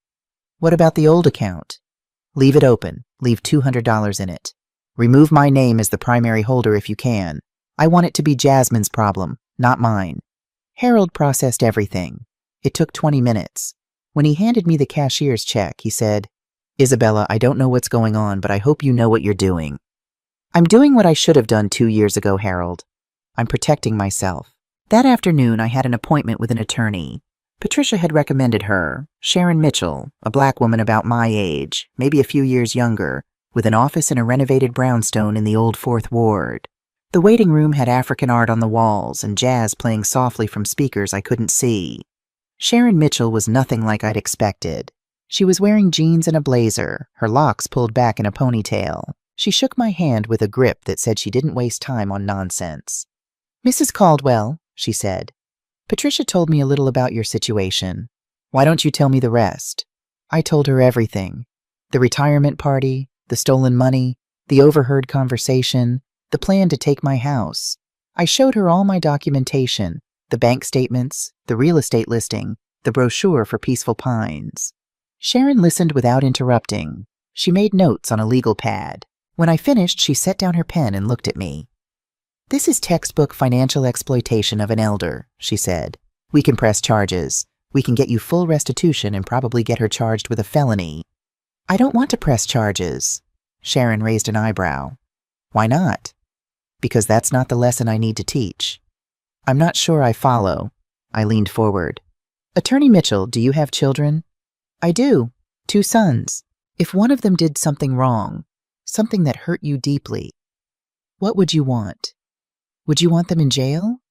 "What about the old account?" "Leave it open. Leave $200 in it. Remove my name as the primary holder if you can. I want it to be Jasmine's problem, not mine." Harold processed everything. It took 20 minutes. When he handed me the cashier's check, he said, "Isabella, I don't know what's going on, but I hope you know what you're doing." "I'm doing what I should have done 2 years ago, Harold. I'm protecting myself." That afternoon, I had an appointment with an attorney. Patricia had recommended her, Sharon Mitchell, a black woman about my age, maybe a few years younger, with an office in a renovated brownstone in the old 4th Ward. The waiting room had African art on the walls and jazz playing softly from speakers I couldn't see. Sharon Mitchell was nothing like I'd expected. She was wearing jeans and a blazer, her locks pulled back in a ponytail. She shook my hand with a grip that said she didn't waste time on nonsense. "Mrs. Caldwell," she said, "Patricia told me a little about your situation. Why don't you tell me the rest?" I told her everything. The retirement party, the stolen money, the overheard conversation, the plan to take my house. I showed her all my documentation, the bank statements, the real estate listing, the brochure for Peaceful Pines. Sharon listened without interrupting. She made notes on a legal pad. When I finished, she set down her pen and looked at me. "This is textbook financial exploitation of an elder," she said. "We can press charges. We can get you full restitution and probably get her charged with a felony." "I don't want to press charges." Sharon raised an eyebrow. Why not? Because that's not the lesson I need to teach. I'm not sure I follow. I leaned forward. Attorney Mitchell, do you have children? I do. 2 sons. If one of them did something wrong, something that hurt you deeply, what would you want? Would you want them in jail?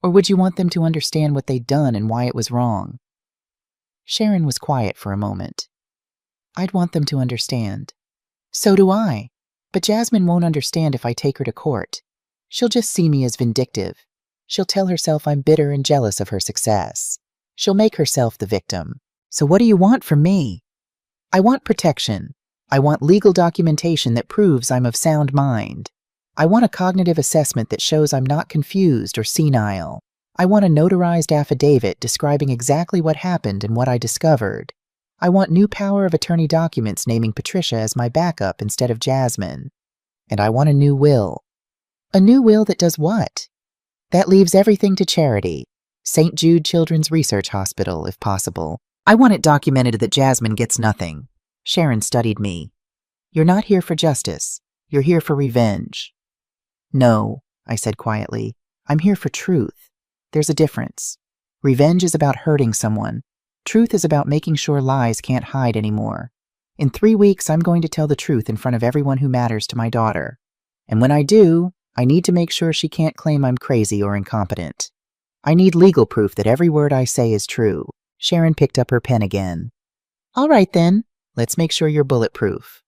Or would you want them to understand what they'd done and why it was wrong? Sharon was quiet for a moment. I'd want them to understand. So do I. But Jasmine won't understand if I take her to court. She'll just see me as vindictive. She'll tell herself I'm bitter and jealous of her success. She'll make herself the victim. So what do you want from me? I want protection. I want legal documentation that proves I'm of sound mind. I want a cognitive assessment that shows I'm not confused or senile. I want a notarized affidavit describing exactly what happened and what I discovered. I want new power of attorney documents naming Patricia as my backup instead of Jasmine. And I want a new will. A new will that does what? That leaves everything to charity. St. Jude Children's Research Hospital, if possible. I want it documented that Jasmine gets nothing. Sharon studied me. You're not here for justice. You're here for revenge. No, I said quietly. I'm here for truth. There's a difference. Revenge is about hurting someone. Truth is about making sure lies can't hide anymore. In 3 weeks, I'm going to tell the truth in front of everyone who matters to my daughter. And when I do, I need to make sure she can't claim I'm crazy or incompetent. I need legal proof that every word I say is true. Sharon picked up her pen again. All right then, let's make sure you're bulletproof.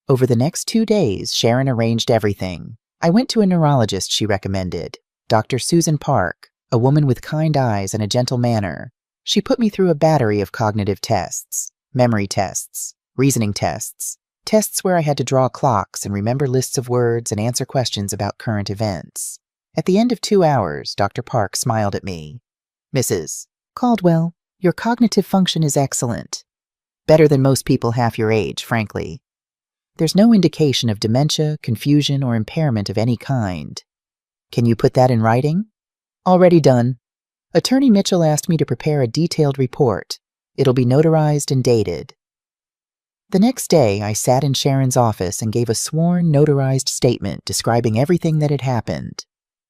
Over the next 2 days, Sharon arranged everything. I went to a neurologist she recommended, Dr. Susan Park, a woman with kind eyes and a gentle manner. She put me through a battery of cognitive tests, memory tests, reasoning tests, tests where I had to draw clocks and remember lists of words and answer questions about current events. At the end of 2 hours, Dr. Park smiled at me. Mrs. Caldwell, your cognitive function is excellent. Better than most people half your age, frankly. There's no indication of dementia, confusion, or impairment of any kind. Can you put that in writing? Already done. Attorney Mitchell asked me to prepare a detailed report. It'll be notarized and dated. The next day, I sat in Sharon's office and gave a sworn, notarized statement describing everything that had happened.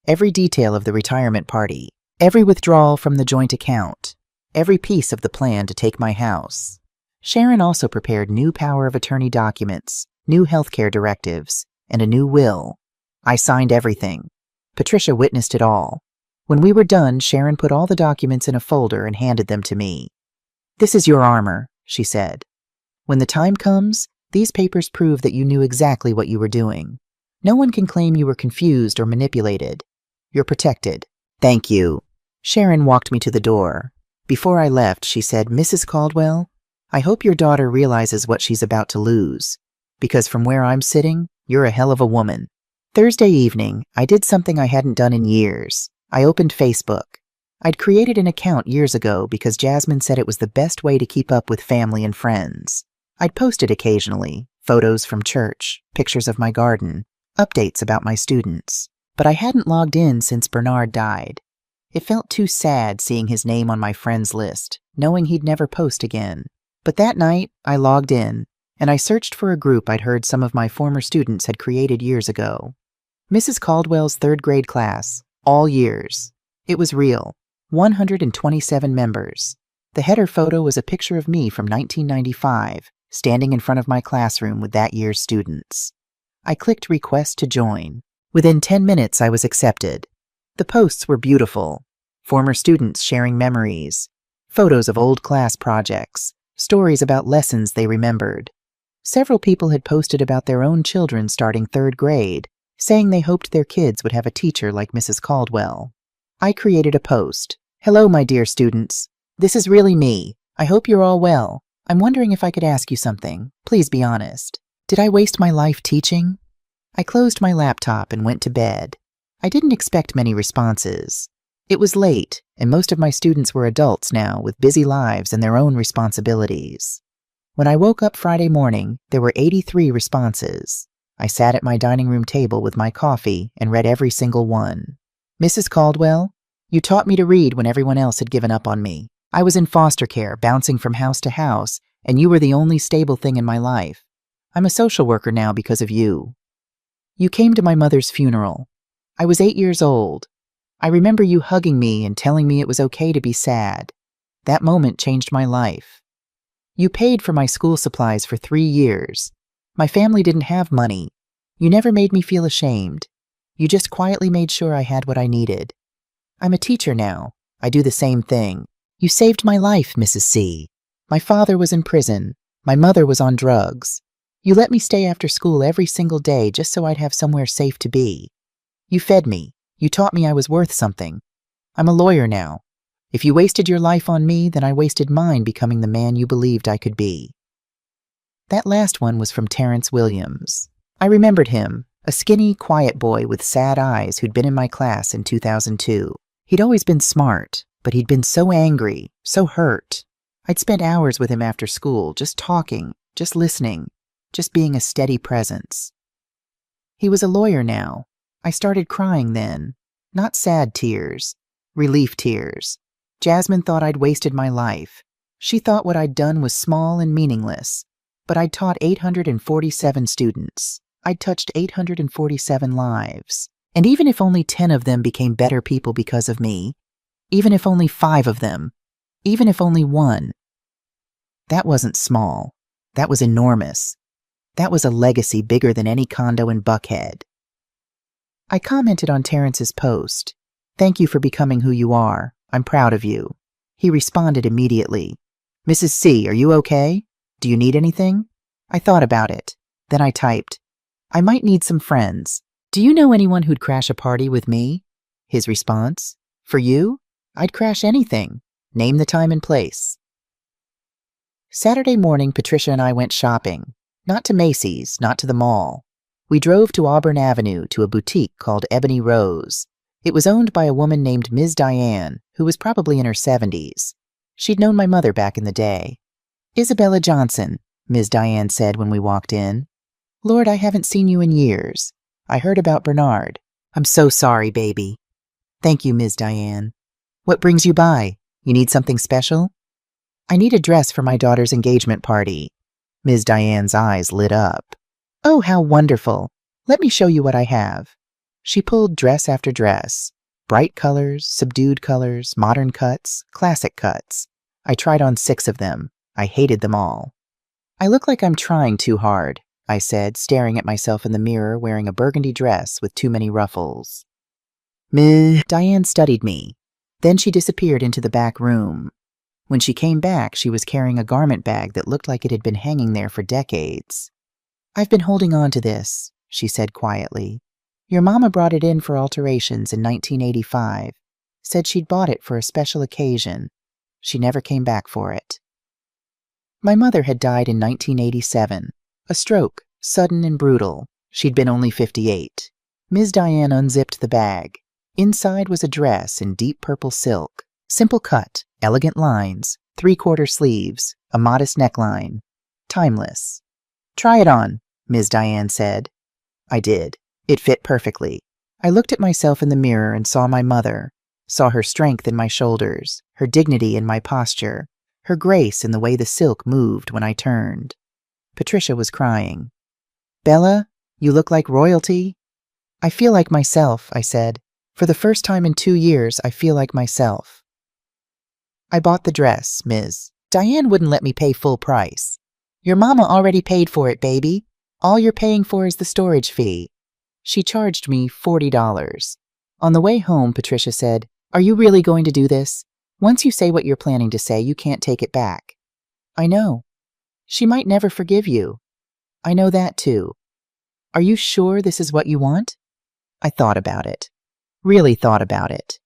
Every detail of the retirement party, every withdrawal from the joint account, every piece of the plan to take my house. Sharon also prepared new power of attorney documents, new healthcare directives, and a new will. I signed everything. Patricia witnessed it all. When we were done, Sharon put all the documents in a folder and handed them to me. This is your armor, she said. When the time comes, these papers prove that you knew exactly what you were doing. No one can claim you were confused or manipulated. You're protected. Thank you. Sharon walked me to the door. Before I left, she said, Mrs. Caldwell, I hope your daughter realizes what she's about to lose. Because from where I'm sitting, you're a hell of a woman. Thursday evening, I did something I hadn't done in years. I opened Facebook. I'd created an account years ago because Jasmine said it was the best way to keep up with family and friends. I'd post it occasionally, photos from church, pictures of my garden, updates about my students. But I hadn't logged in since Bernard died. It felt too sad seeing his name on my friends list, knowing he'd never post again. But that night, I logged in, and I searched for a group I'd heard some of my former students had created years ago. Mrs. Caldwell's 3rd grade class, all years. It was real. 127 members. The header photo was a picture of me from 1995, standing in front of my classroom with that year's students. I clicked Request to join. Within 10 minutes, I was accepted. The posts were beautiful. Former students sharing memories, photos of old class projects, stories about lessons they remembered. Several people had posted about their own children starting 3rd grade, saying they hoped their kids would have a teacher like Mrs. Caldwell. I created a post. Hello, my dear students. This is really me. I hope you're all well. I'm wondering if I could ask you something. Please be honest. Did I waste my life teaching? I closed my laptop and went to bed. I didn't expect many responses. It was late, and most of my students were adults now with busy lives and their own responsibilities. When I woke up Friday morning, there were 83 responses. I sat at my dining room table with my coffee and read every single one. Mrs. Caldwell, you taught me to read when everyone else had given up on me. I was in foster care, bouncing from house to house, and you were the only stable thing in my life. I'm a social worker now because of you. You came to my mother's funeral. I was 8 years old. I remember you hugging me and telling me it was okay to be sad. That moment changed my life. You paid for my school supplies for 3 years. My family didn't have money. You never made me feel ashamed. You just quietly made sure I had what I needed. I'm a teacher now. I do the same thing. You saved my life, Mrs. C. My father was in prison. My mother was on drugs. You let me stay after school every single day just so I'd have somewhere safe to be. You fed me. You taught me I was worth something. I'm a lawyer now. If you wasted your life on me, then I wasted mine becoming the man you believed I could be. That last one was from Terrence Williams. I remembered him, a skinny, quiet boy with sad eyes who'd been in my class in 2002. He'd always been smart, but he'd been so angry, so hurt. I'd spent hours with him after school, just talking, just listening, just being a steady presence. He was a lawyer now. I started crying then. Not sad tears, relief tears. Jasmine thought I'd wasted my life. She thought what I'd done was small and meaningless. But I'd taught 847 students. I'd touched 847 lives. And even if only 10 of them became better people because of me, even if only 5 of them, even if only 1, that wasn't small. That was enormous. That was a legacy bigger than any condo in Buckhead. I commented on Terrence's post. Thank you for becoming who you are. I'm proud of you. He responded immediately. Mrs. C, are you okay? Do you need anything? I thought about it. Then I typed, I might need some friends. Do you know anyone who'd crash a party with me? His response, for you? I'd crash anything. Name the time and place. Saturday morning, Patricia and I went shopping. Not to Macy's, not to the mall. We drove to Auburn Avenue to a boutique called Ebony Rose. It was owned by a woman named Ms. Diane, who was probably in her 70s. She'd known my mother back in the day. Isabella Johnson, Ms. Diane said when we walked in. Lord, I haven't seen you in years. I heard about Bernard. I'm so sorry, baby. Thank you, Ms. Diane. What brings you by? You need something special? I need a dress for my daughter's engagement party. Ms. Diane's eyes lit up. Oh, how wonderful. Let me show you what I have. She pulled dress after dress. Bright colors, subdued colors, modern cuts, classic cuts. I tried on 6 of them. I hated them all. I look like I'm trying too hard, I said, staring at myself in the mirror wearing a burgundy dress with too many ruffles. Ms. Diane studied me. Then she disappeared into the back room. When she came back, she was carrying a garment bag that looked like it had been hanging there for decades. I've been holding on to this, she said quietly. Your mama brought it in for alterations in 1985. Said she'd bought it for a special occasion. She never came back for it. My mother had died in 1987. A stroke, sudden and brutal. She'd been only 58. Ms. Diane unzipped the bag. Inside was a dress in deep purple silk. Simple cut, elegant lines, 3/4 sleeves, a modest neckline. Timeless. Try it on, Ms. Diane said. I did. It fit perfectly. I looked at myself in the mirror and saw my mother, saw her strength in my shoulders, her dignity in my posture, her grace in the way the silk moved when I turned. Patricia was crying. Bella, you look like royalty. I feel like myself, I said. For the first time in 2 years, I feel like myself. I bought the dress, Ms. Diane wouldn't let me pay full price. Your mama already paid for it, baby. All you're paying for is the storage fee. She charged me $40. On the way home, Patricia said, Are you really going to do this? Once you say what you're planning to say, you can't take it back. I know. She might never forgive you. I know that too. Are you sure this is what you want? I thought about it. Really thought about it.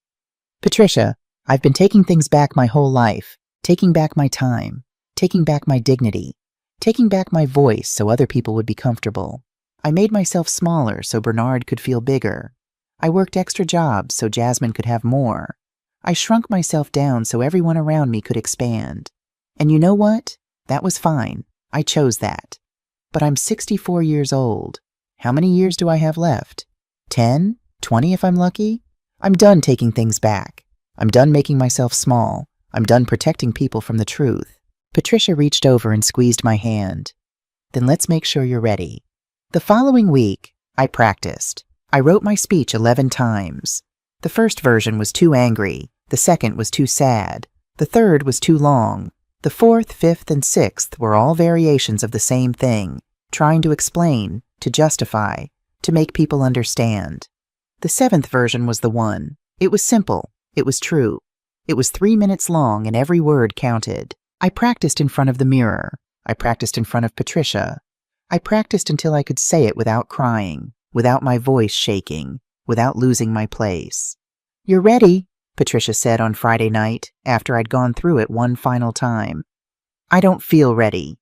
Patricia, I've been taking things back my whole life, taking back my time, taking back my dignity, taking back my voice so other people would be comfortable. I made myself smaller so Bernard could feel bigger. I worked extra jobs so Jasmine could have more. I shrunk myself down so everyone around me could expand. And you know what? That was fine. I chose that. But I'm 64 years old. How many years do I have left? 10? 20 if I'm lucky? I'm done taking things back. I'm done making myself small. I'm done protecting people from the truth. Patricia reached over and squeezed my hand. Then let's make sure you're ready. The following week, I practiced. I wrote my speech 11 times. The first version was too angry. The second was too sad. The third was too long. The fourth, fifth, and sixth were all variations of the same thing, trying to explain, to justify, to make people understand. The seventh version was the one. It was simple. It was true. It was 3 minutes long and every word counted. I practiced in front of the mirror. I practiced in front of Patricia. I practiced until I could say it without crying, without my voice shaking, without losing my place. "You're ready," Patricia said on Friday night, after I'd gone through it one final time. "I don't feel ready."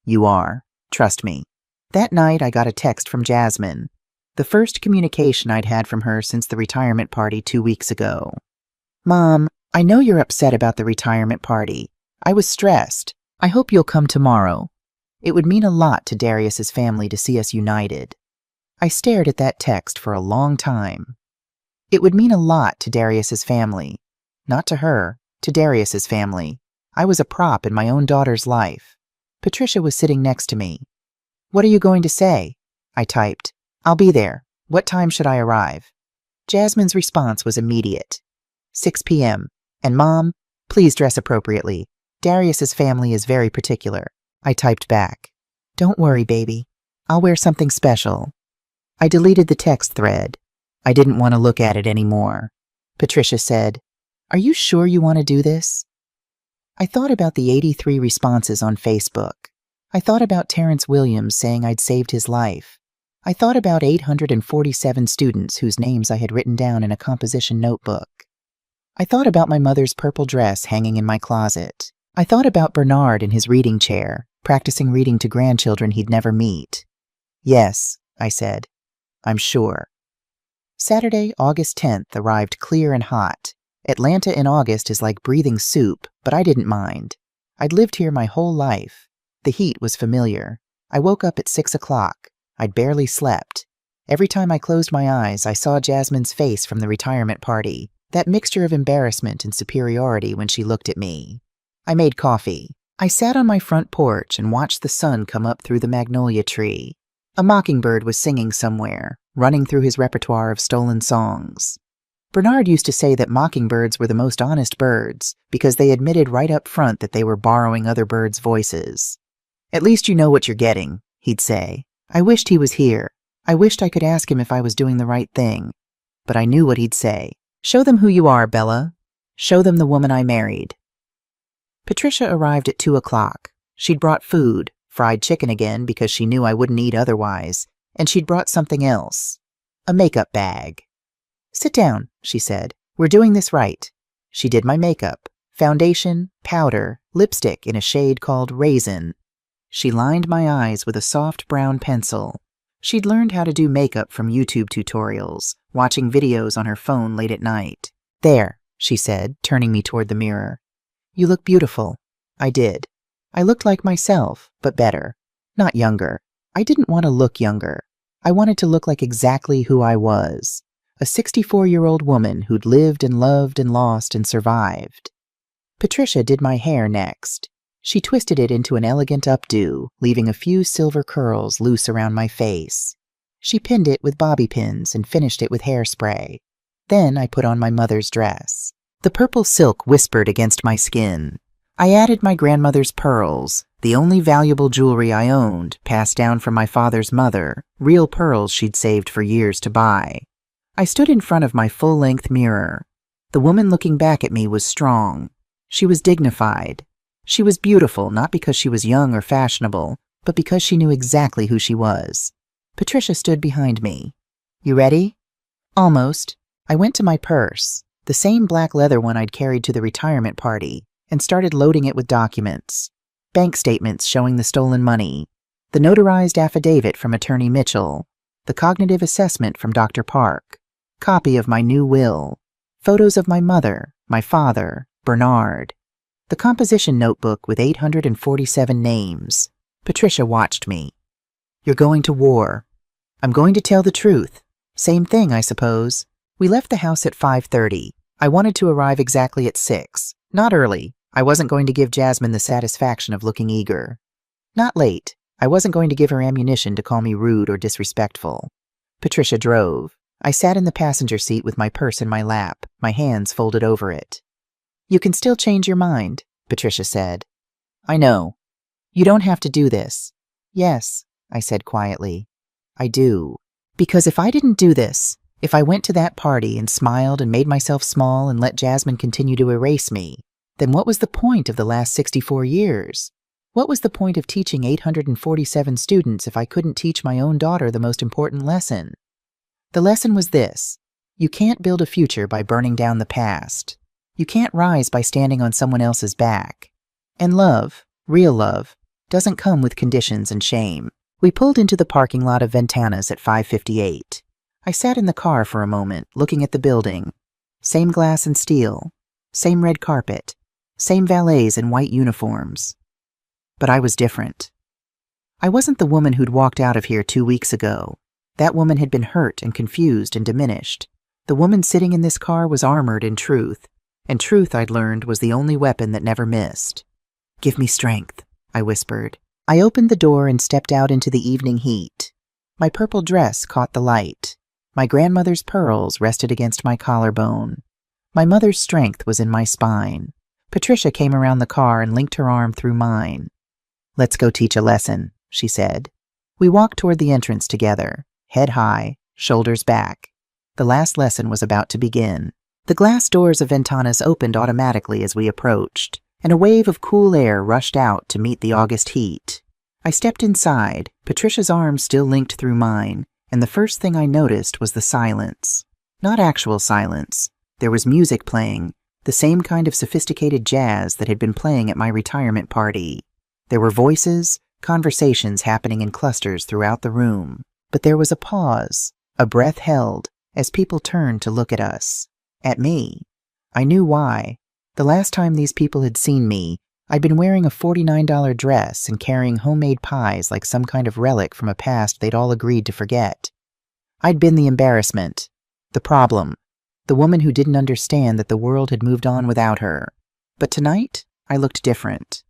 "You are. Trust me." That night I got a text from Jasmine, the first communication I'd had from her since the retirement party 2 weeks ago. "Mom, I know you're upset about the retirement party. I was stressed. I hope you'll come tomorrow. It would mean a lot to Darius's family to see us united." I stared at that text for a long time. It would mean a lot to Darius's family. Not to her, to Darius's family. I was a prop in my own daughter's life. Patricia was sitting next to me. "What are you going to say?" I typed. "I'll be there. What time should I arrive?" Jasmine's response was immediate. 6 p.m. And Mom, please dress appropriately. Darius's family is very particular. I typed back. "Don't worry, baby. I'll wear something special." I deleted the text thread. I didn't want to look at it anymore. Patricia said, "Are you sure you want to do this?" I thought about the 83 responses on Facebook. I thought about Terrence Williams saying I'd saved his life. I thought about 847 students whose names I had written down in a composition notebook. I thought about my mother's purple dress hanging in my closet. I thought about Bernard in his reading chair, practicing reading to grandchildren he'd never meet. "Yes," I said. "I'm sure." Saturday, August 10th arrived clear and hot. Atlanta in August is like breathing soup, but I didn't mind. I'd lived here my whole life. The heat was familiar. I woke up at 6 o'clock. I'd barely slept. Every time I closed my eyes, I saw Jasmine's face from the retirement party, that mixture of embarrassment and superiority when she looked at me. I made coffee. I sat on my front porch and watched the sun come up through the magnolia tree. A mockingbird was singing somewhere, running through his repertoire of stolen songs. Bernard used to say that mockingbirds were the most honest birds because they admitted right up front that they were borrowing other birds' voices. "At least you know what you're getting," he'd say. I wished he was here. I wished I could ask him if I was doing the right thing. But I knew what he'd say. "Show them who you are, Bella. Show them the woman I married." Patricia arrived at 2 o'clock. She'd brought food, fried chicken again because she knew I wouldn't eat otherwise, and she'd brought something else. A makeup bag. "Sit down," she said. "We're doing this right." She did my makeup. Foundation, powder, lipstick in a shade called Raisin. She lined my eyes with a soft brown pencil. She'd learned how to do makeup from YouTube tutorials, watching videos on her phone late at night. "There," she said, turning me toward the mirror. "You look beautiful." I did. I looked like myself, but better. Not younger. I didn't want to look younger. I wanted to look like exactly who I was. A 64-year-old woman who'd lived and loved and lost and survived. Patricia did my hair next. She twisted it into an elegant updo, leaving a few silver curls loose around my face. She pinned it with bobby pins and finished it with hairspray. Then I put on my mother's dress. The purple silk whispered against my skin. I added my grandmother's pearls, the only valuable jewelry I owned, passed down from my father's mother, real pearls she'd saved for years to buy. I stood in front of my full-length mirror. The woman looking back at me was strong. She was dignified. She was beautiful, not because she was young or fashionable, but because she knew exactly who she was. Patricia stood behind me. "You ready?" "Almost." I went to my purse, the same black leather one I'd carried to the retirement party, and started loading it with documents. Bank statements showing the stolen money, the notarized affidavit from Attorney Mitchell, the cognitive assessment from Dr. Park, copy of my new will, photos of my mother, my father, Bernard, the composition notebook with 847 names. Patricia watched me. "You're going to war." "I'm going to tell the truth." Same thing, I suppose. We left the house at 5:30. I wanted to arrive exactly at 6. Not early. I wasn't going to give Jasmine the satisfaction of looking eager. Not late. I wasn't going to give her ammunition to call me rude or disrespectful. Patricia drove. I sat in the passenger seat with my purse in my lap, my hands folded over it. You can still change your mind, Patricia said. I know. You don't have to do this. Yes, I said quietly. I do. Because if I didn't do this, if I went to that party and smiled and made myself small and let Jasmine continue to erase me, then what was the point of the last 64 years? What was the point of teaching 847 students if I couldn't teach my own daughter the most important lesson? The lesson was this: you can't build a future by burning down the past. You can't rise by standing on someone else's back. And love, real love, doesn't come with conditions and shame. We pulled into the parking lot of Ventanas at 5:58. I sat in the car for a moment, looking at the building. Same glass and steel, same red carpet, same valets in white uniforms. But I was different. I wasn't the woman who'd walked out of here 2 weeks ago. That woman had been hurt and confused and diminished. The woman sitting in this car was armored in truth, and truth, I'd learned, was the only weapon that never missed. Give me strength, I whispered. I opened the door and stepped out into the evening heat. My purple dress caught the light. My grandmother's pearls rested against my collarbone. My mother's strength was in my spine. Patricia came around the car and linked her arm through mine. Let's go teach a lesson, she said. We walked toward the entrance together, head high, shoulders back. The last lesson was about to begin. The glass doors of Ventanas opened automatically as we approached, and a wave of cool air rushed out to meet the August heat. I stepped inside, Patricia's arm still linked through mine, and the first thing I noticed was the silence. Not actual silence. There was music playing, the same kind of sophisticated jazz that had been playing at my retirement party. There were voices, conversations happening in clusters throughout the room. But there was a pause, a breath held, as people turned to look at us. At me. I knew why. The last time these people had seen me, I'd been wearing a $49 dress and carrying homemade pies like some kind of relic from a past they'd all agreed to forget. I'd been the embarrassment, the problem, the woman who didn't understand that the world had moved on without her. But tonight, I looked different.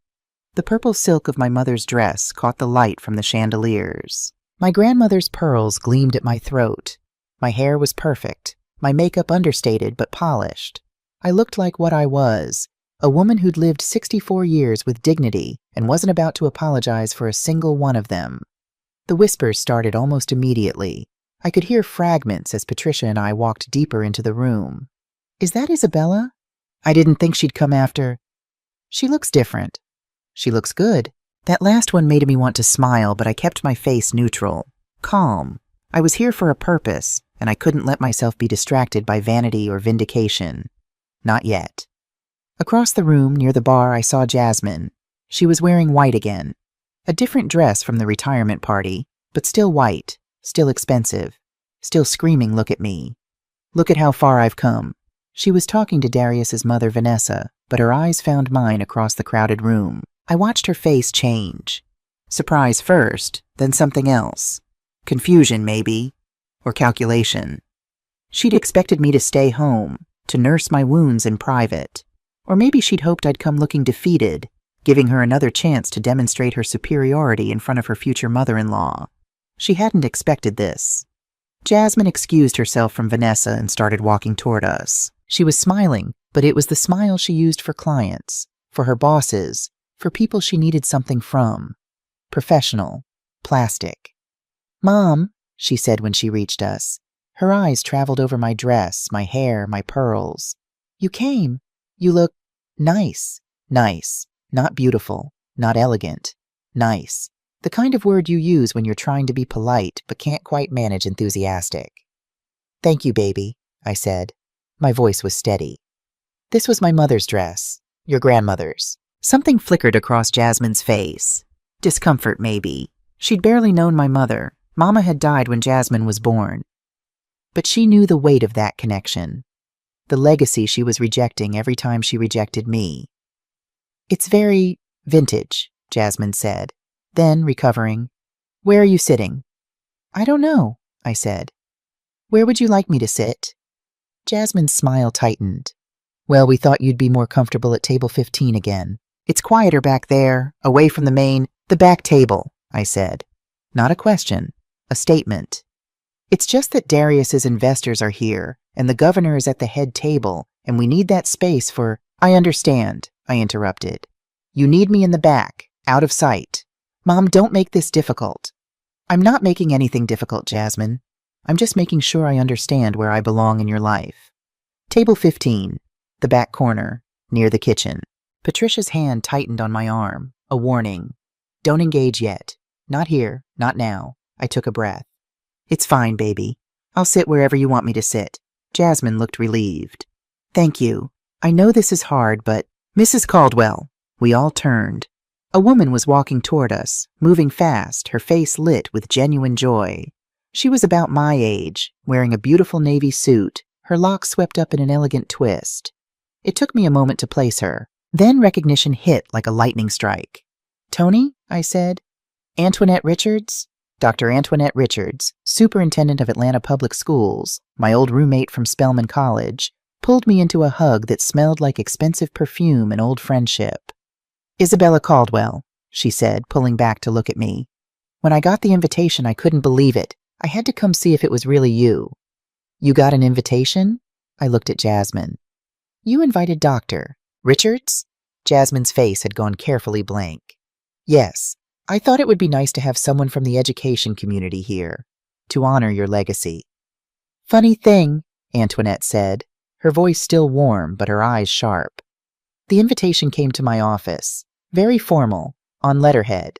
The purple silk of my mother's dress caught the light from the chandeliers. My grandmother's pearls gleamed at my throat. My hair was perfect, my makeup understated but polished. I looked like what I was, a woman who'd lived 64 years with dignity and wasn't about to apologize for a single one of them. The whispers started almost immediately. I could hear fragments as Patricia and I walked deeper into the room. Is that Isabella? I didn't think she'd come after. She looks different. She looks good. That last one made me want to smile, but I kept my face neutral, calm. I was here for a purpose, and I couldn't let myself be distracted by vanity or vindication. Not yet. Across the room, near the bar, I saw Jasmine. She was wearing white again. A different dress from the retirement party, but still white, still expensive, still screaming, "Look at me. Look at how far I've come." She was talking to Darius's mother, Vanessa, but her eyes found mine across the crowded room. I watched her face change. Surprise first, then something else. Confusion, maybe, or calculation. She'd expected me to stay home, to nurse my wounds in private. Or maybe she'd hoped I'd come looking defeated, giving her another chance to demonstrate her superiority in front of her future mother-in-law. She hadn't expected this. Jasmine excused herself from Vanessa and started walking toward us. She was smiling, but it was the smile she used for clients, for her bosses, for people she needed something from. Professional. Plastic. "Mom," she said when she reached us. Her eyes traveled over my dress, my hair, my pearls. "You came. You look nice." Nice. Not beautiful. Not elegant. Nice. The kind of word you use when you're trying to be polite but can't quite manage enthusiastic. "Thank you, baby," I said. My voice was steady. "This was my mother's dress. Your grandmother's." Something flickered across Jasmine's face. Discomfort, maybe. She'd barely known my mother. Mama had died when Jasmine was born. But she knew the weight of that connection. The legacy she was rejecting every time she rejected me. "It's very vintage," Jasmine said. Then, recovering, "Where are you sitting?" "I don't know," I said. "Where would you like me to sit?" Jasmine's smile tightened. "Well, we thought you'd be more comfortable at table 15 again. It's quieter back there, away from the back table," I said. Not a question, a statement. It's just that Darius's investors are here, and the governor is at the head table, and we need that space for— I understand, I interrupted. You need me in the back, out of sight. Mom, don't make this difficult. I'm not making anything difficult, Jasmine. I'm just making sure I understand where I belong in your life. Table 15, the back corner, near the kitchen. Patricia's hand tightened on my arm, a warning. Don't engage yet. Not here, not now. I took a breath. It's fine, baby. I'll sit wherever you want me to sit. Jasmine looked relieved. Thank you. I know this is hard, but— Mrs. Caldwell. We all turned. A woman was walking toward us, moving fast, her face lit with genuine joy. She was about my age, wearing a beautiful navy suit, her locks swept up in an elegant twist. It took me a moment to place her. Then recognition hit like a lightning strike. Tony, I said. Antoinette Richards? Dr. Antoinette Richards, superintendent of Atlanta Public Schools, my old roommate from Spelman College, pulled me into a hug that smelled like expensive perfume and old friendship. Isabella Caldwell, she said, pulling back to look at me. When I got the invitation, I couldn't believe it. I had to come see if it was really you. You got an invitation? I looked at Jasmine. You invited Dr. Richards? Jasmine's face had gone carefully blank. Yes, I thought it would be nice to have someone from the education community here, to honor your legacy. Funny thing, Antoinette said, her voice still warm but her eyes sharp. The invitation came to my office, very formal, on letterhead.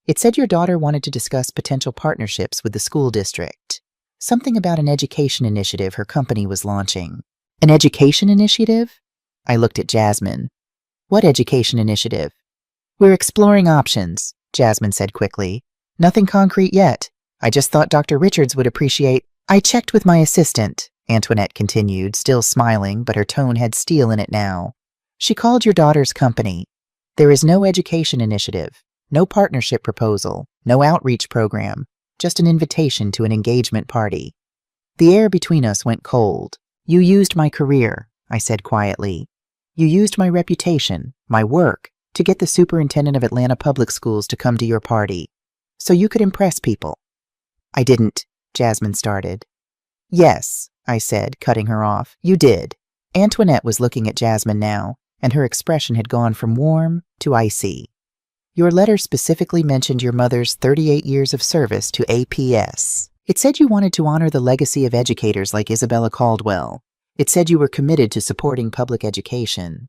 It said your daughter wanted to discuss potential partnerships with the school district. Something about an education initiative her company was launching. An education initiative? I looked at Jasmine. What education initiative? We're exploring options, Jasmine said quickly. Nothing concrete yet. I just thought Dr. Richards would appreciate— I checked with my assistant, Antoinette continued, still smiling, but her tone had steel in it now. She called your daughter's company. There is no education initiative, no partnership proposal, no outreach program, just an invitation to an engagement party. The air between us went cold. You used my career, I said quietly. You used my reputation, my work, to get the superintendent of Atlanta Public Schools to come to your party, so you could impress people. I didn't, Jasmine started. Yes, I said, cutting her off. You did. Antoinette was looking at Jasmine now, and her expression had gone from warm to icy. Your letter specifically mentioned your mother's 38 years of service to APS. It said you wanted to honor the legacy of educators like Isabella Caldwell. It said you were committed to supporting public education.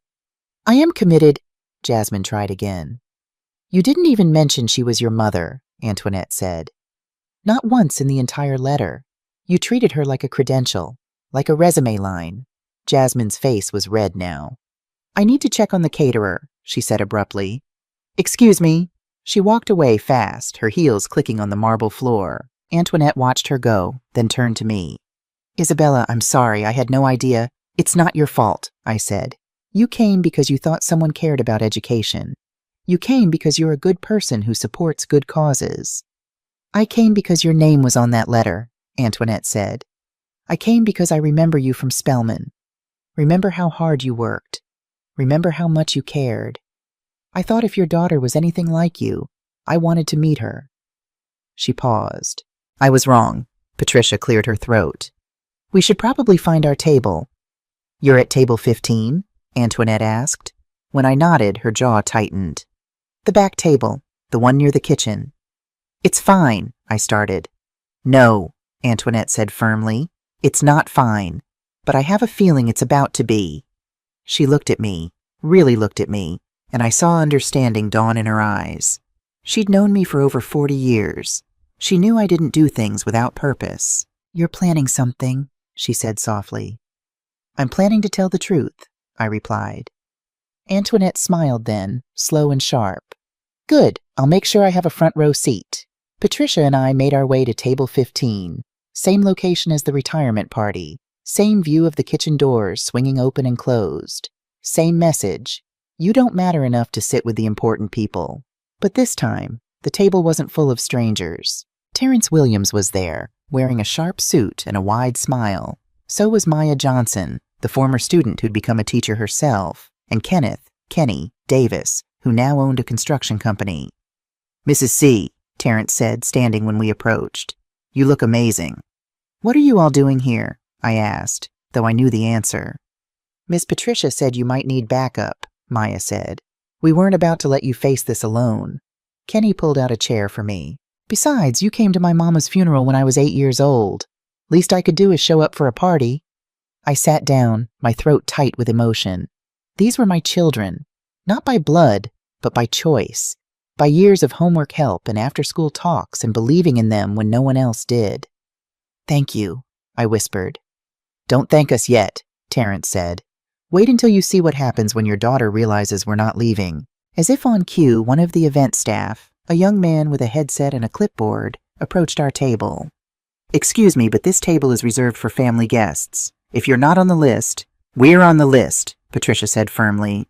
I am committed, Jasmine tried again. You didn't even mention she was your mother, Antoinette said. Not once in the entire letter. You treated her like a credential, like a resume line. Jasmine's face was red now. I need to check on the caterer, she said abruptly. Excuse me. She walked away fast, her heels clicking on the marble floor. Antoinette watched her go, then turned to me. Isabella, I'm sorry, I had no idea. It's not your fault, I said. You came because you thought someone cared about education. You came because you're a good person who supports good causes. I came because your name was on that letter, Antoinette said. I came because I remember you from Spelman. Remember how hard you worked. Remember how much you cared. I thought if your daughter was anything like you, I wanted to meet her. She paused. I was wrong. Patricia cleared her throat. We should probably find our table. You're at table 15? Antoinette asked. When I nodded, her jaw tightened. The back table, the one near the kitchen. It's fine, I started. No, Antoinette said firmly. It's not fine, but I have a feeling it's about to be. She looked at me, really looked at me, and I saw understanding dawn in her eyes. She'd known me for over 40 years. She knew I didn't do things without purpose. You're planning something, she said softly. I'm planning to tell the truth, I replied. Antoinette smiled then, slow and sharp. Good, I'll make sure I have a front row seat. Patricia and I made our way to table 15, same location as the retirement party, same view of the kitchen doors swinging open and closed, same message. You don't matter enough to sit with the important people. But this time, the table wasn't full of strangers. Terrence Williams was there, wearing a sharp suit and a wide smile. So was Maya Johnson, the former student who'd become a teacher herself, and Kenny Davis, who now owned a construction company. Mrs. C, Terrence said, standing when we approached. "You look amazing." "What are you all doing here?" I asked, though I knew the answer. "Miss Patricia said you might need backup," Maya said. "We weren't about to let you face this alone." Kenny pulled out a chair for me. "Besides, you came to my mama's funeral when I was 8 years old. Least I could do is show up for a party." I sat down, my throat tight with emotion. These were my children, not by blood, but by choice, by years of homework help and after-school talks and believing in them when no one else did. "Thank you," I whispered. "Don't thank us yet," Terrence said. "Wait until you see what happens when your daughter realizes we're not leaving." As if on cue, one of the event staff, a young man with a headset and a clipboard, approached our table. "Excuse me, but this table is reserved for family guests. If you're not on the list—" "We're on the list," Patricia said firmly.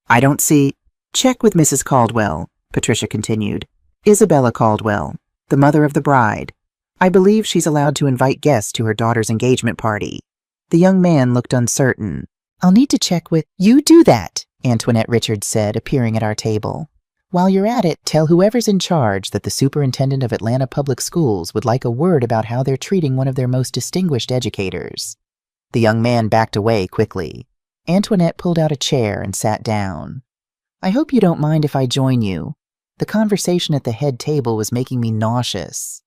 "I don't see—" "Check with Mrs. Caldwell," Patricia continued. "Isabella Caldwell, the mother of the bride. I believe she's allowed to invite guests to her daughter's engagement party." The young man looked uncertain. "I'll need to check with—" "You do that," Antoinette Richards said, appearing at our table. "While you're at it, tell whoever's in charge that the superintendent of Atlanta Public Schools would like a word about how they're treating one of their most distinguished educators." The young man backed away quickly. Antoinette pulled out a chair and sat down. "I hope you don't mind if I join you. The conversation at the head table was making me nauseous."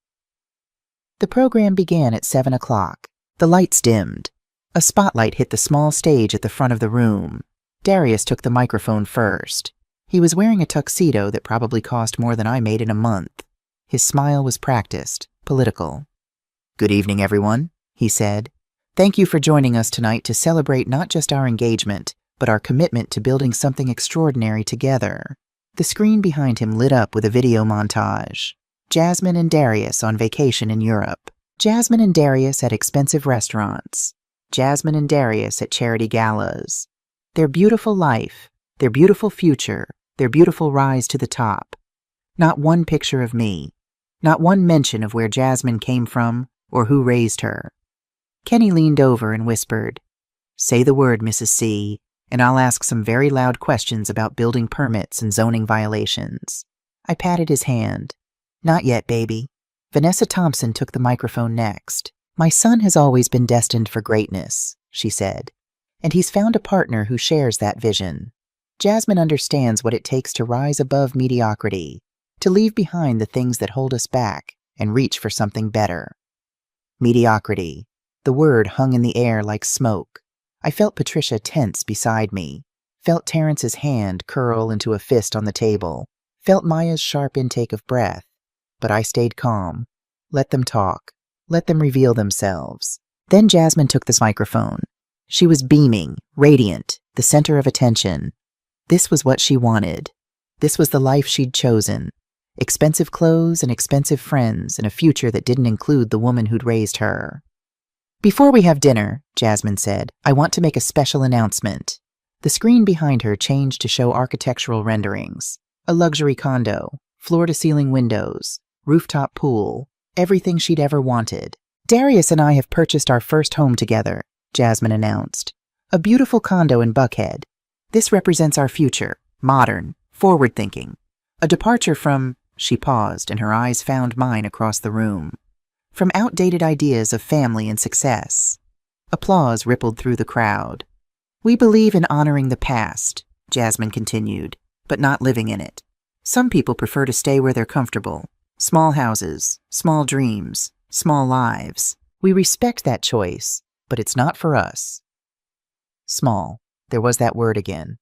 The program began at 7 o'clock. The lights dimmed. A spotlight hit the small stage at the front of the room. Darius took the microphone first. He was wearing a tuxedo that probably cost more than I made in a month. His smile was practiced, political. "Good evening, everyone," he said. "Thank you for joining us tonight to celebrate not just our engagement, but our commitment to building something extraordinary together." The screen behind him lit up with a video montage. Jasmine and Darius on vacation in Europe. Jasmine and Darius at expensive restaurants. Jasmine and Darius at charity galas. Their beautiful life, their beautiful future, their beautiful rise to the top. Not one picture of me. Not one mention of where Jasmine came from or who raised her. Kenny leaned over and whispered, "Say the word, Mrs. C, and I'll ask some very loud questions about building permits and zoning violations." I patted his hand. "Not yet, baby." Vanessa Thompson took the microphone next. "My son has always been destined for greatness," she said, "and he's found a partner who shares that vision. Jasmine understands what it takes to rise above mediocrity, to leave behind the things that hold us back and reach for something better." Mediocrity. The word hung in the air like smoke. I felt Patricia tense beside me, felt Terrence's hand curl into a fist on the table, felt Maya's sharp intake of breath. But I stayed calm. Let them talk. Let them reveal themselves. Then Jasmine took this microphone. She was beaming, radiant, the center of attention. This was what she wanted. This was the life she'd chosen. Expensive clothes and expensive friends and a future that didn't include the woman who'd raised her. "Before we have dinner," Jasmine said, "I want to make a special announcement." The screen behind her changed to show architectural renderings. A luxury condo, floor-to-ceiling windows, rooftop pool, everything she'd ever wanted. "Darius and I have purchased our first home together," Jasmine announced. "A beautiful condo in Buckhead. This represents our future, modern, forward-thinking. A departure from—" She paused, and her eyes found mine across the room. "From outdated ideas of family and success." Applause rippled through the crowd. "We believe in honoring the past," Jasmine continued, "but not living in it. Some people prefer to stay where they're comfortable. Small houses, small dreams, small lives. We respect that choice, but it's not for us." Small. There was that word again.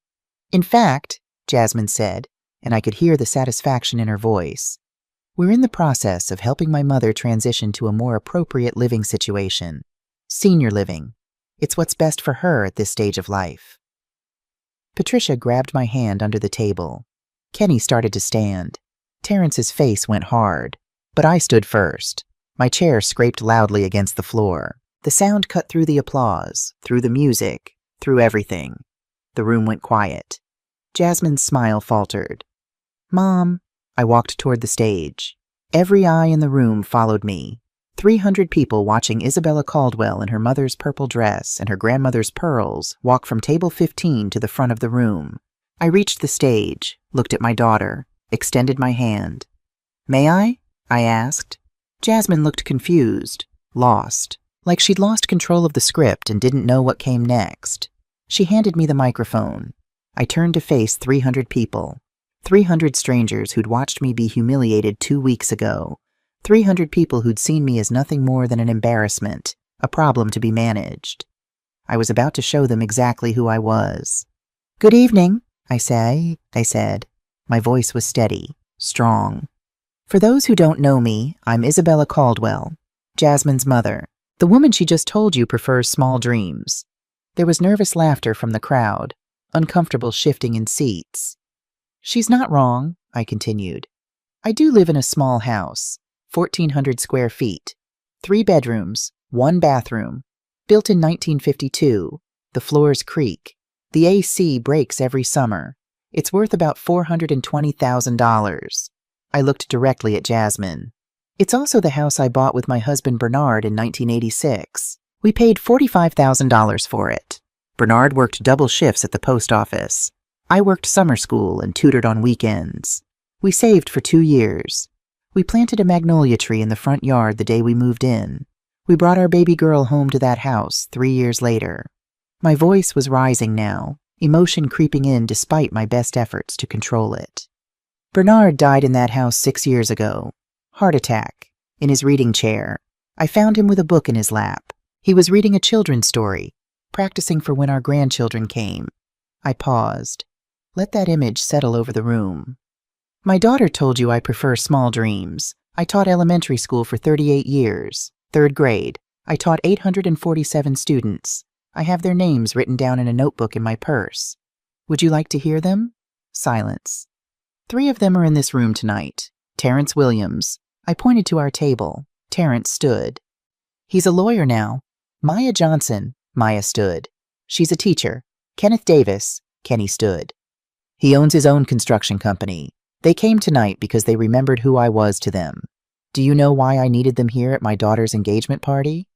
"In fact," Jasmine said, and I could hear the satisfaction in her voice, "we're in the process of helping my mother transition to a more appropriate living situation. Senior living. It's what's best for her at this stage of life." Patricia grabbed my hand under the table. Kenny started to stand. Terrence's face went hard, but I stood first. My chair scraped loudly against the floor. The sound cut through the applause, through the music, through everything. The room went quiet. Jasmine's smile faltered. "Mom." I walked toward the stage. Every eye in the room followed me. 300 people watching Isabella Caldwell in her mother's purple dress and her grandmother's pearls walk from table 15 to the front of the room. I reached the stage, looked at my daughter, extended my hand. "May I?" I asked. Jasmine looked confused, lost, like she'd lost control of the script and didn't know what came next. She handed me the microphone. I turned to face 300 people. 300 strangers who'd watched me be humiliated 2 weeks ago. 300 people who'd seen me as nothing more than an embarrassment, a problem to be managed. I was about to show them exactly who I was. "Good evening," I said. My voice was steady, strong. "For those who don't know me, I'm Isabella Caldwell, Jasmine's mother. The woman she just told you prefers small dreams." There was nervous laughter from the crowd, uncomfortable shifting in seats. "She's not wrong," I continued. "I do live in a small house, 1,400 square feet, 3 bedrooms, 1 bathroom, built in 1952. The floors creak. The AC breaks every summer. It's worth about $420,000. I looked directly at Jasmine. "It's also the house I bought with my husband Bernard in 1986. We paid $45,000 for it. Bernard worked double shifts at the post office. I worked summer school and tutored on weekends. We saved for 2 years. We planted a magnolia tree in the front yard the day we moved in. We brought our baby girl home to that house 3 years later." My voice was rising now, emotion creeping in despite my best efforts to control it. "Bernard died in that house 6 years ago. Heart attack, in his reading chair. I found him with a book in his lap. He was reading a children's story, practicing for when our grandchildren came." I paused. Let that image settle over the room. "My daughter told you I prefer small dreams. I taught elementary school for 38 years, 3rd grade. I taught 847 students. I have their names written down in a notebook in my purse. Would you like to hear them?" Silence. "3 of them are in this room tonight. Terrence Williams." I pointed to our table. Terrence stood. "He's a lawyer now." "Maya Johnson." Maya stood. "She's a teacher." "Kenneth Davis." Kenny stood. "He owns his own construction company. They came tonight because they remembered who I was to them. Do you know why I needed them here at my daughter's engagement party?"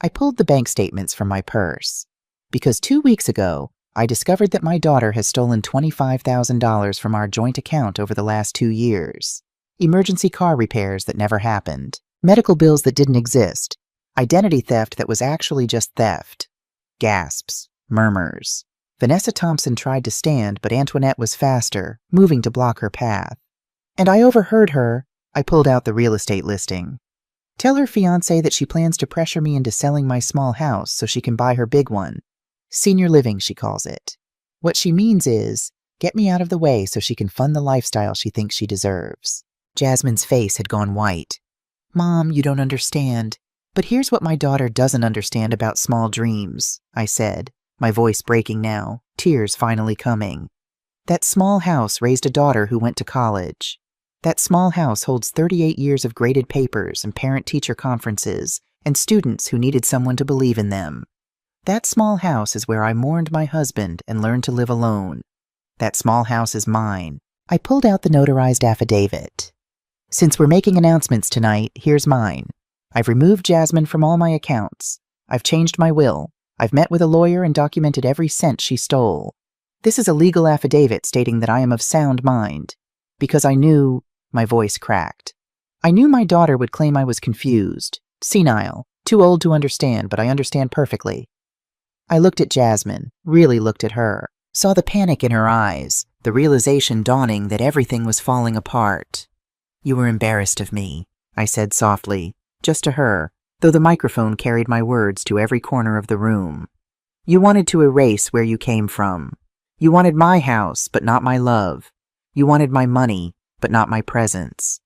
I pulled the bank statements from my purse. "Because 2 weeks ago, I discovered that my daughter has stolen $25,000 from our joint account over the last 2 years. Emergency car repairs that never happened. Medical bills that didn't exist. Identity theft that was actually just theft." Gasps. Murmurs. Vanessa Thompson tried to stand, but Antoinette was faster, moving to block her path. "And I overheard her." I pulled out the real estate listing. "Tell her fiancé that she plans to pressure me into selling my small house so she can buy her big one. Senior living, she calls it. What she means is, get me out of the way so she can fund the lifestyle she thinks she deserves." Jasmine's face had gone white. "Mom, you don't understand. But here's what my daughter doesn't understand about small dreams," I said, my voice breaking now, tears finally coming. "That small house raised a daughter who went to college. That small house holds 38 years of graded papers and parent-teacher conferences and students who needed someone to believe in them. That small house is where I mourned my husband and learned to live alone. That small house is mine." I pulled out the notarized affidavit. "Since we're making announcements tonight, here's mine. I've removed Jasmine from all my accounts. I've changed my will. I've met with a lawyer and documented every cent she stole. This is a legal affidavit stating that I am of sound mind. Because I knew," my voice cracked, "I knew my daughter would claim I was confused, senile, too old to understand, but I understand perfectly." I looked at Jasmine, really looked at her, saw the panic in her eyes, the realization dawning that everything was falling apart. "You were embarrassed of me," I said softly, just to her, though the microphone carried my words to every corner of the room. "You wanted to erase where you came from. You wanted my house, but not my love. You wanted my money, but not my presence.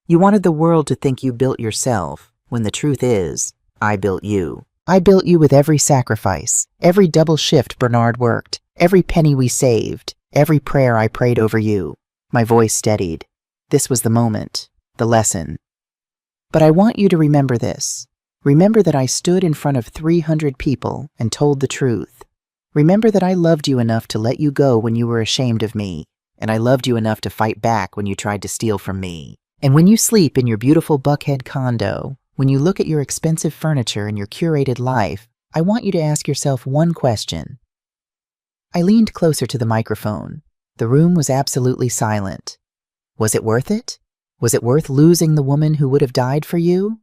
You wanted the world to think you built yourself, when the truth is, I built you. I built you with every sacrifice, every double shift Bernard worked, every penny we saved, every prayer I prayed over you." My voice steadied. This was the moment, the lesson. "But I want you to remember this. Remember that I stood in front of 300 people and told the truth. Remember that I loved you enough to let you go when you were ashamed of me, and I loved you enough to fight back when you tried to steal from me. And when you sleep in your beautiful Buckhead condo, when you look at your expensive furniture and your curated life, I want you to ask yourself one question." I leaned closer to the microphone. The room was absolutely silent. Was it worth it? Was it worth losing the woman who would have died for you?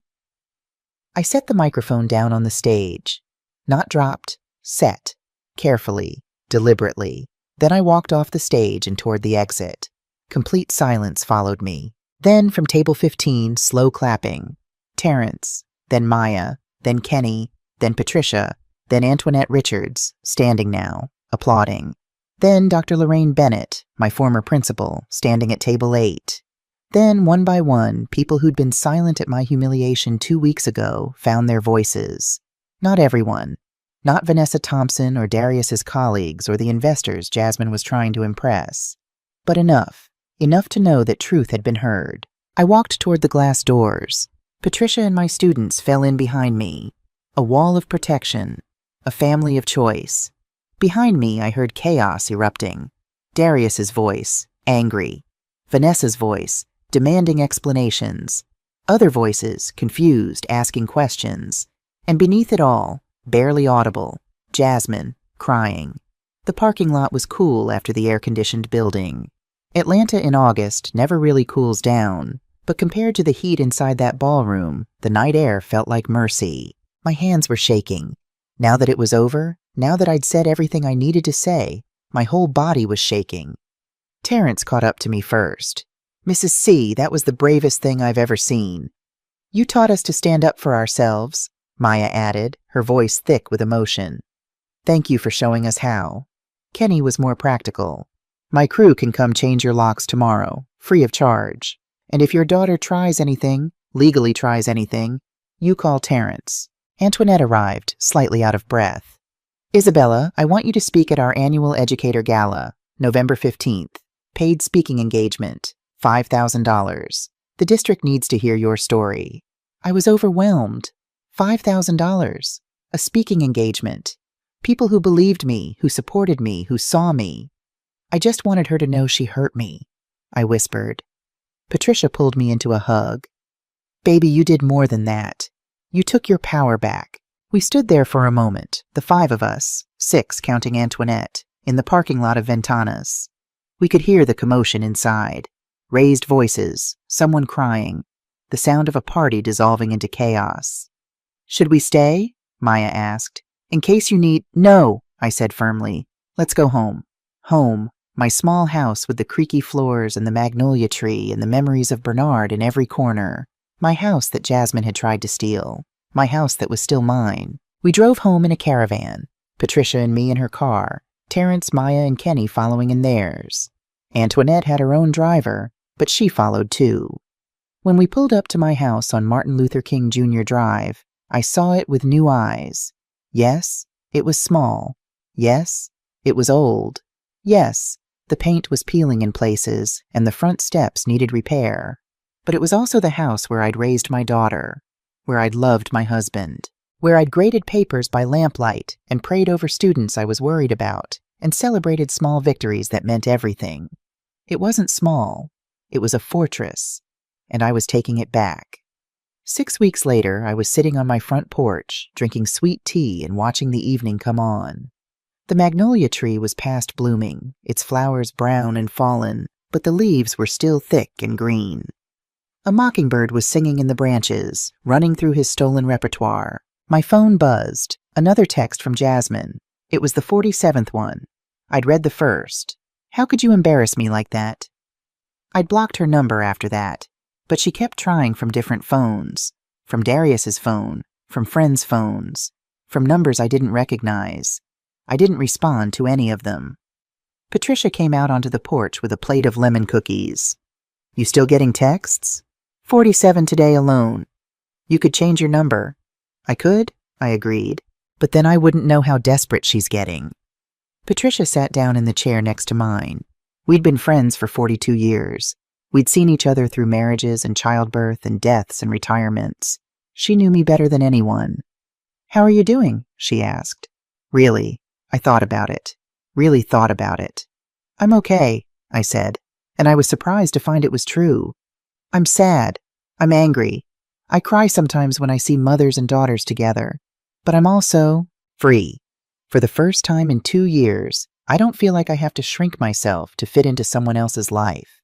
I set the microphone down on the stage. Not dropped, set. Carefully, deliberately. Then I walked off the stage and toward the exit. Complete silence followed me. Then from table 15, slow clapping. Terrence, then Maya, then Kenny, then Patricia, then Antoinette Richards, standing now, applauding. Then Dr. Lorraine Bennett, my former principal, standing at table 8. Then, one by one, people who'd been silent at my humiliation 2 weeks ago found their voices. Not everyone. Not Vanessa Thompson or Darius's colleagues or the investors Jasmine was trying to impress. But enough. Enough to know that truth had been heard. I walked toward the glass doors. Patricia and my students fell in behind me. A wall of protection. A family of choice. Behind me, I heard chaos erupting. Darius's voice, angry. Vanessa's voice, demanding explanations. Other voices, confused, asking questions. And beneath it all, barely audible, Jasmine, crying. The parking lot was cool after the air-conditioned building. Atlanta in August never really cools down, but compared to the heat inside that ballroom, the night air felt like mercy. My hands were shaking. Now that it was over, now that I'd said everything I needed to say, my whole body was shaking. Terrence caught up to me first. "Mrs. C, that was the bravest thing I've ever seen." "You taught us to stand up for ourselves," Maya added, her voice thick with emotion. "Thank you for showing us how." Kenny was more practical. "My crew can come change your locks tomorrow, free of charge. And if your daughter tries anything, legally tries anything, you call Terrence." Antoinette arrived, slightly out of breath. "Isabella, I want you to speak at our annual Educator Gala, November 15th. Paid speaking engagement, $5,000. The district needs to hear your story." I was overwhelmed. $5,000. A speaking engagement. People who believed me, who supported me, who saw me. I just wanted her to know she hurt me, I whispered. Patricia pulled me into a hug. "Baby, you did more than that. You took your power back." We stood there for a moment, the 5 of us, 6 counting Antoinette, in the parking lot of Ventanas. We could hear the commotion inside. Raised voices, someone crying, the sound of a party dissolving into chaos. "Should we stay?" Maya asked. "In case you need—" "No," I said firmly. "Let's go home." Home, my small house with the creaky floors and the magnolia tree and the memories of Bernard in every corner. My house that Jasmine had tried to steal. My house that was still mine. We drove home in a caravan. Patricia and me in her car. Terrence, Maya, and Kenny following in theirs. Antoinette had her own driver, but she followed too. When we pulled up to my house on Martin Luther King Jr. Drive, I saw it with new eyes. Yes, it was small. Yes, it was old. Yes, the paint was peeling in places, and the front steps needed repair. But it was also the house where I'd raised my daughter, where I'd loved my husband, where I'd graded papers by lamplight and prayed over students I was worried about, and celebrated small victories that meant everything. It wasn't small. It was a fortress, and I was taking it back. 6 weeks later, I was sitting on my front porch, drinking sweet tea and watching the evening come on. The magnolia tree was past blooming, its flowers brown and fallen, but the leaves were still thick and green. A mockingbird was singing in the branches, running through his stolen repertoire. My phone buzzed. Another text from Jasmine. It was the 47th one. I'd read the first. "How could you embarrass me like that?" I'd blocked her number after that, but she kept trying from different phones. From Darius's phone, from friends' phones, from numbers I didn't recognize. I didn't respond to any of them. Patricia came out onto the porch with a plate of lemon cookies. "You still getting texts?" 47 today alone. "You could change your number." "I could," I agreed, "but then I wouldn't know how desperate she's getting." Patricia sat down in the chair next to mine. We'd been friends for 42 years. We'd seen each other through marriages and childbirth and deaths and retirements. She knew me better than anyone. "How are you doing?" she asked. "Really, I thought about it. Really thought about it." "I'm okay," I said, and I was surprised to find it was true. "I'm sad. I'm angry. I cry sometimes when I see mothers and daughters together. But I'm also free. For the first time in 2 years, I don't feel like I have to shrink myself to fit into someone else's life."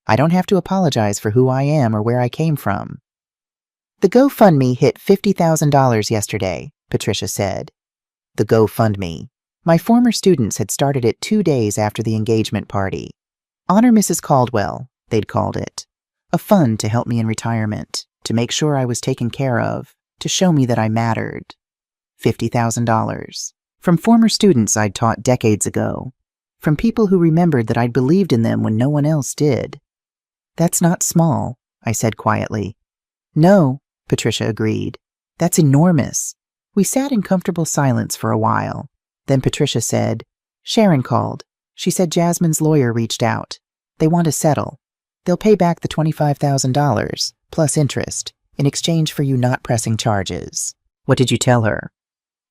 I don't have to apologize for who I am or where I came from. The GoFundMe hit $50,000 yesterday, Patricia said. The GoFundMe. My former students had started it 2 days after the engagement party. Honor Mrs. Caldwell, they'd called it. A fund to help me in retirement, to make sure I was taken care of, to show me that I mattered. $50,000. From former students I'd taught decades ago. From people who remembered that I'd believed in them when no one else did. That's not small, I said quietly. No, Patricia agreed. That's enormous. We sat in comfortable silence for a while. Then Patricia said, Sharon called. She said Jasmine's lawyer reached out. They want to settle. They'll pay back the $25,000, plus interest, in exchange for you not pressing charges. What did you tell her?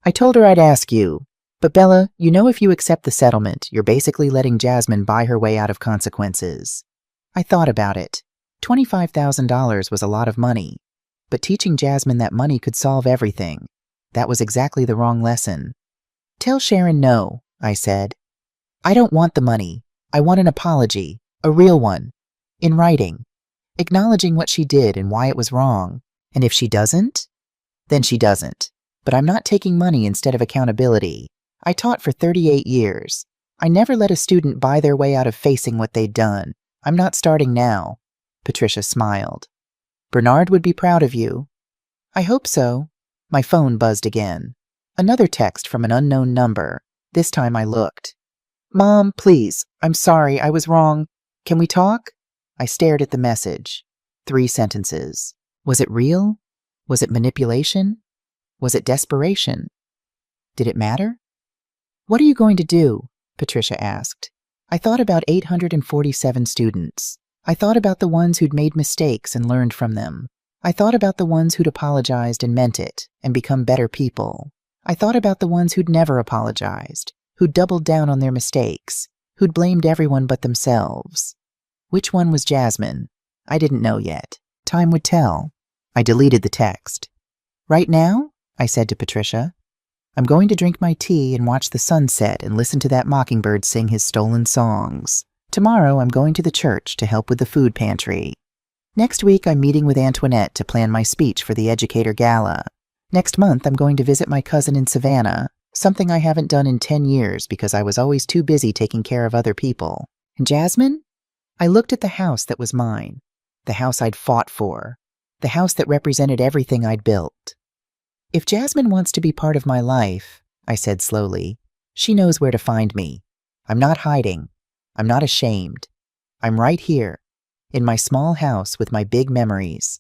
I told her I'd ask you. But Bella, you know if you accept the settlement, you're basically letting Jasmine buy her way out of consequences. I thought about it. $25,000 was a lot of money. But teaching Jasmine that money could solve everything. That was exactly the wrong lesson. Tell Sharon no, I said. I don't want the money. I want an apology, a real one, in writing, acknowledging what she did and why it was wrong. And if she doesn't, then she doesn't. But I'm not taking money instead of accountability. I taught for 38 years. I never let a student buy their way out of facing what they'd done. I'm not starting now. Patricia smiled. Bernard would be proud of you. I hope so. My phone buzzed again. Another text from an unknown number. This time I looked. Mom, please. I'm sorry. I was wrong. Can we talk? I stared at the message. 3 sentences. Was it real? Was it manipulation? Was it desperation? Did it matter? What are you going to do? Patricia asked. I thought about 847 students. I thought about the ones who'd made mistakes and learned from them. I thought about the ones who'd apologized and meant it and become better people. I thought about the ones who'd never apologized, who'd doubled down on their mistakes, who'd blamed everyone but themselves. Which one was Jasmine? I didn't know yet. Time would tell. I deleted the text. Right now? I said to Patricia. I'm going to drink my tea and watch the sunset and listen to that mockingbird sing his stolen songs. Tomorrow I'm going to the church to help with the food pantry. Next week I'm meeting with Antoinette to plan my speech for the Educator Gala. Next month I'm going to visit my cousin in Savannah, something I haven't done in 10 years because I was always too busy taking care of other people. And Jasmine? I looked at the house that was mine, the house I'd fought for, the house that represented everything I'd built. If Jasmine wants to be part of my life, I said slowly, she knows where to find me. I'm not hiding. I'm not ashamed. I'm right here, in my small house with my big memories.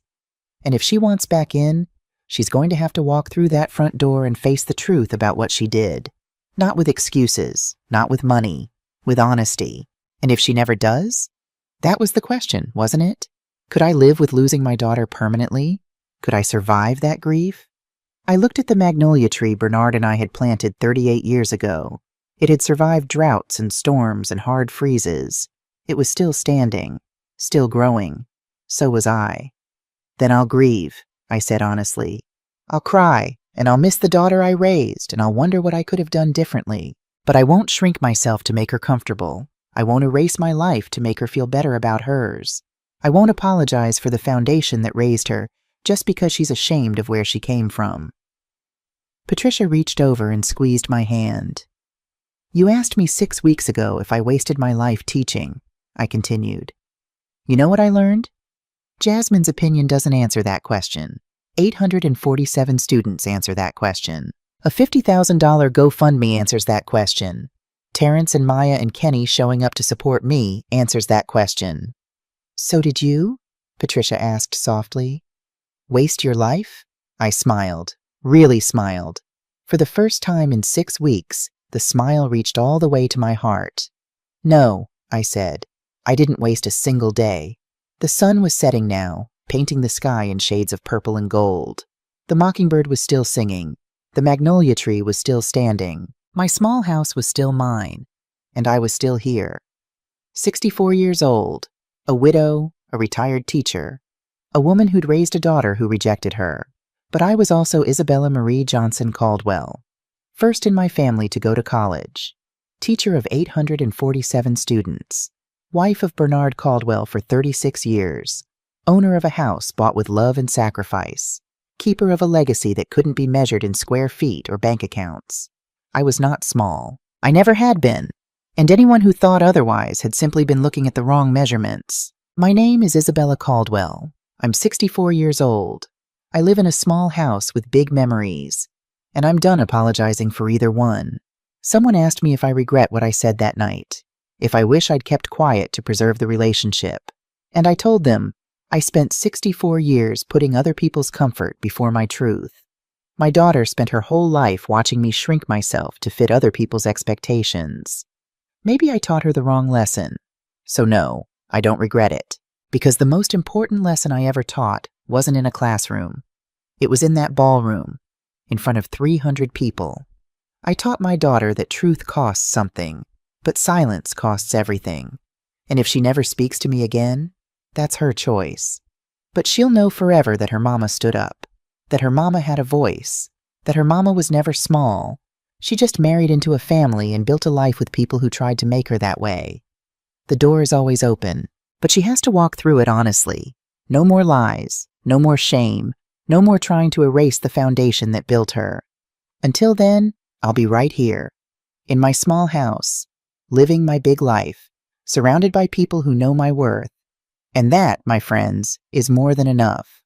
And if she wants back in, she's going to have to walk through that front door and face the truth about what she did. Not with excuses, not with money, with honesty. And if she never does? That was the question, wasn't it? Could I live with losing my daughter permanently? Could I survive that grief? I looked at the magnolia tree Bernard and I had planted 38 years ago. It had survived droughts and storms and hard freezes. It was still standing, still growing. So was I. Then I'll grieve, I said honestly. I'll cry, and I'll miss the daughter I raised, and I'll wonder what I could have done differently. But I won't shrink myself to make her comfortable. I won't erase my life to make her feel better about hers. I won't apologize for the foundation that raised her just because she's ashamed of where she came from. Patricia reached over and squeezed my hand. You asked me 6 weeks ago if I wasted my life teaching, I continued. You know what I learned? Jasmine's opinion doesn't answer that question. 847 students answer that question. A $50,000 GoFundMe answers that question. Terrence and Maya and Kenny showing up to support me answers that question. So did you? Patricia asked softly. Waste your life? I smiled, really smiled. For the first time in 6 weeks, the smile reached all the way to my heart. No, I said. I didn't waste a single day. The sun was setting now, painting the sky in shades of purple and gold. The mockingbird was still singing. The magnolia tree was still standing. My small house was still mine, and I was still here. 64 years old, a widow, a retired teacher, a woman who'd raised a daughter who rejected her. But I was also Isabella Marie Johnson Caldwell, first in my family to go to college, teacher of 847 students, wife of Bernard Caldwell for 36 years, owner of a house bought with love and sacrifice, keeper of a legacy that couldn't be measured in square feet or bank accounts. I was not small. I never had been. And anyone who thought otherwise had simply been looking at the wrong measurements. My name is Isabella Caldwell. I'm 64 years old. I live in a small house with big memories, and I'm done apologizing for either one. Someone asked me if I regret what I said that night, if I wish I'd kept quiet to preserve the relationship. And I told them, I spent 64 years putting other people's comfort before my truth. My daughter spent her whole life watching me shrink myself to fit other people's expectations. Maybe I taught her the wrong lesson. So no, I don't regret it, because the most important lesson I ever taught wasn't in a classroom. It was in that ballroom, in front of 300 people. I taught my daughter that truth costs something, but silence costs everything. And if she never speaks to me again, that's her choice. But she'll know forever that her mama stood up, that her mama had a voice, that her mama was never small. She just married into a family and built a life with people who tried to make her that way. The door is always open, but she has to walk through it honestly. No more lies, no more shame, no more trying to erase the foundation that built her. Until then, I'll be right here, in my small house, living my big life, surrounded by people who know my worth. And that, my friends, is more than enough.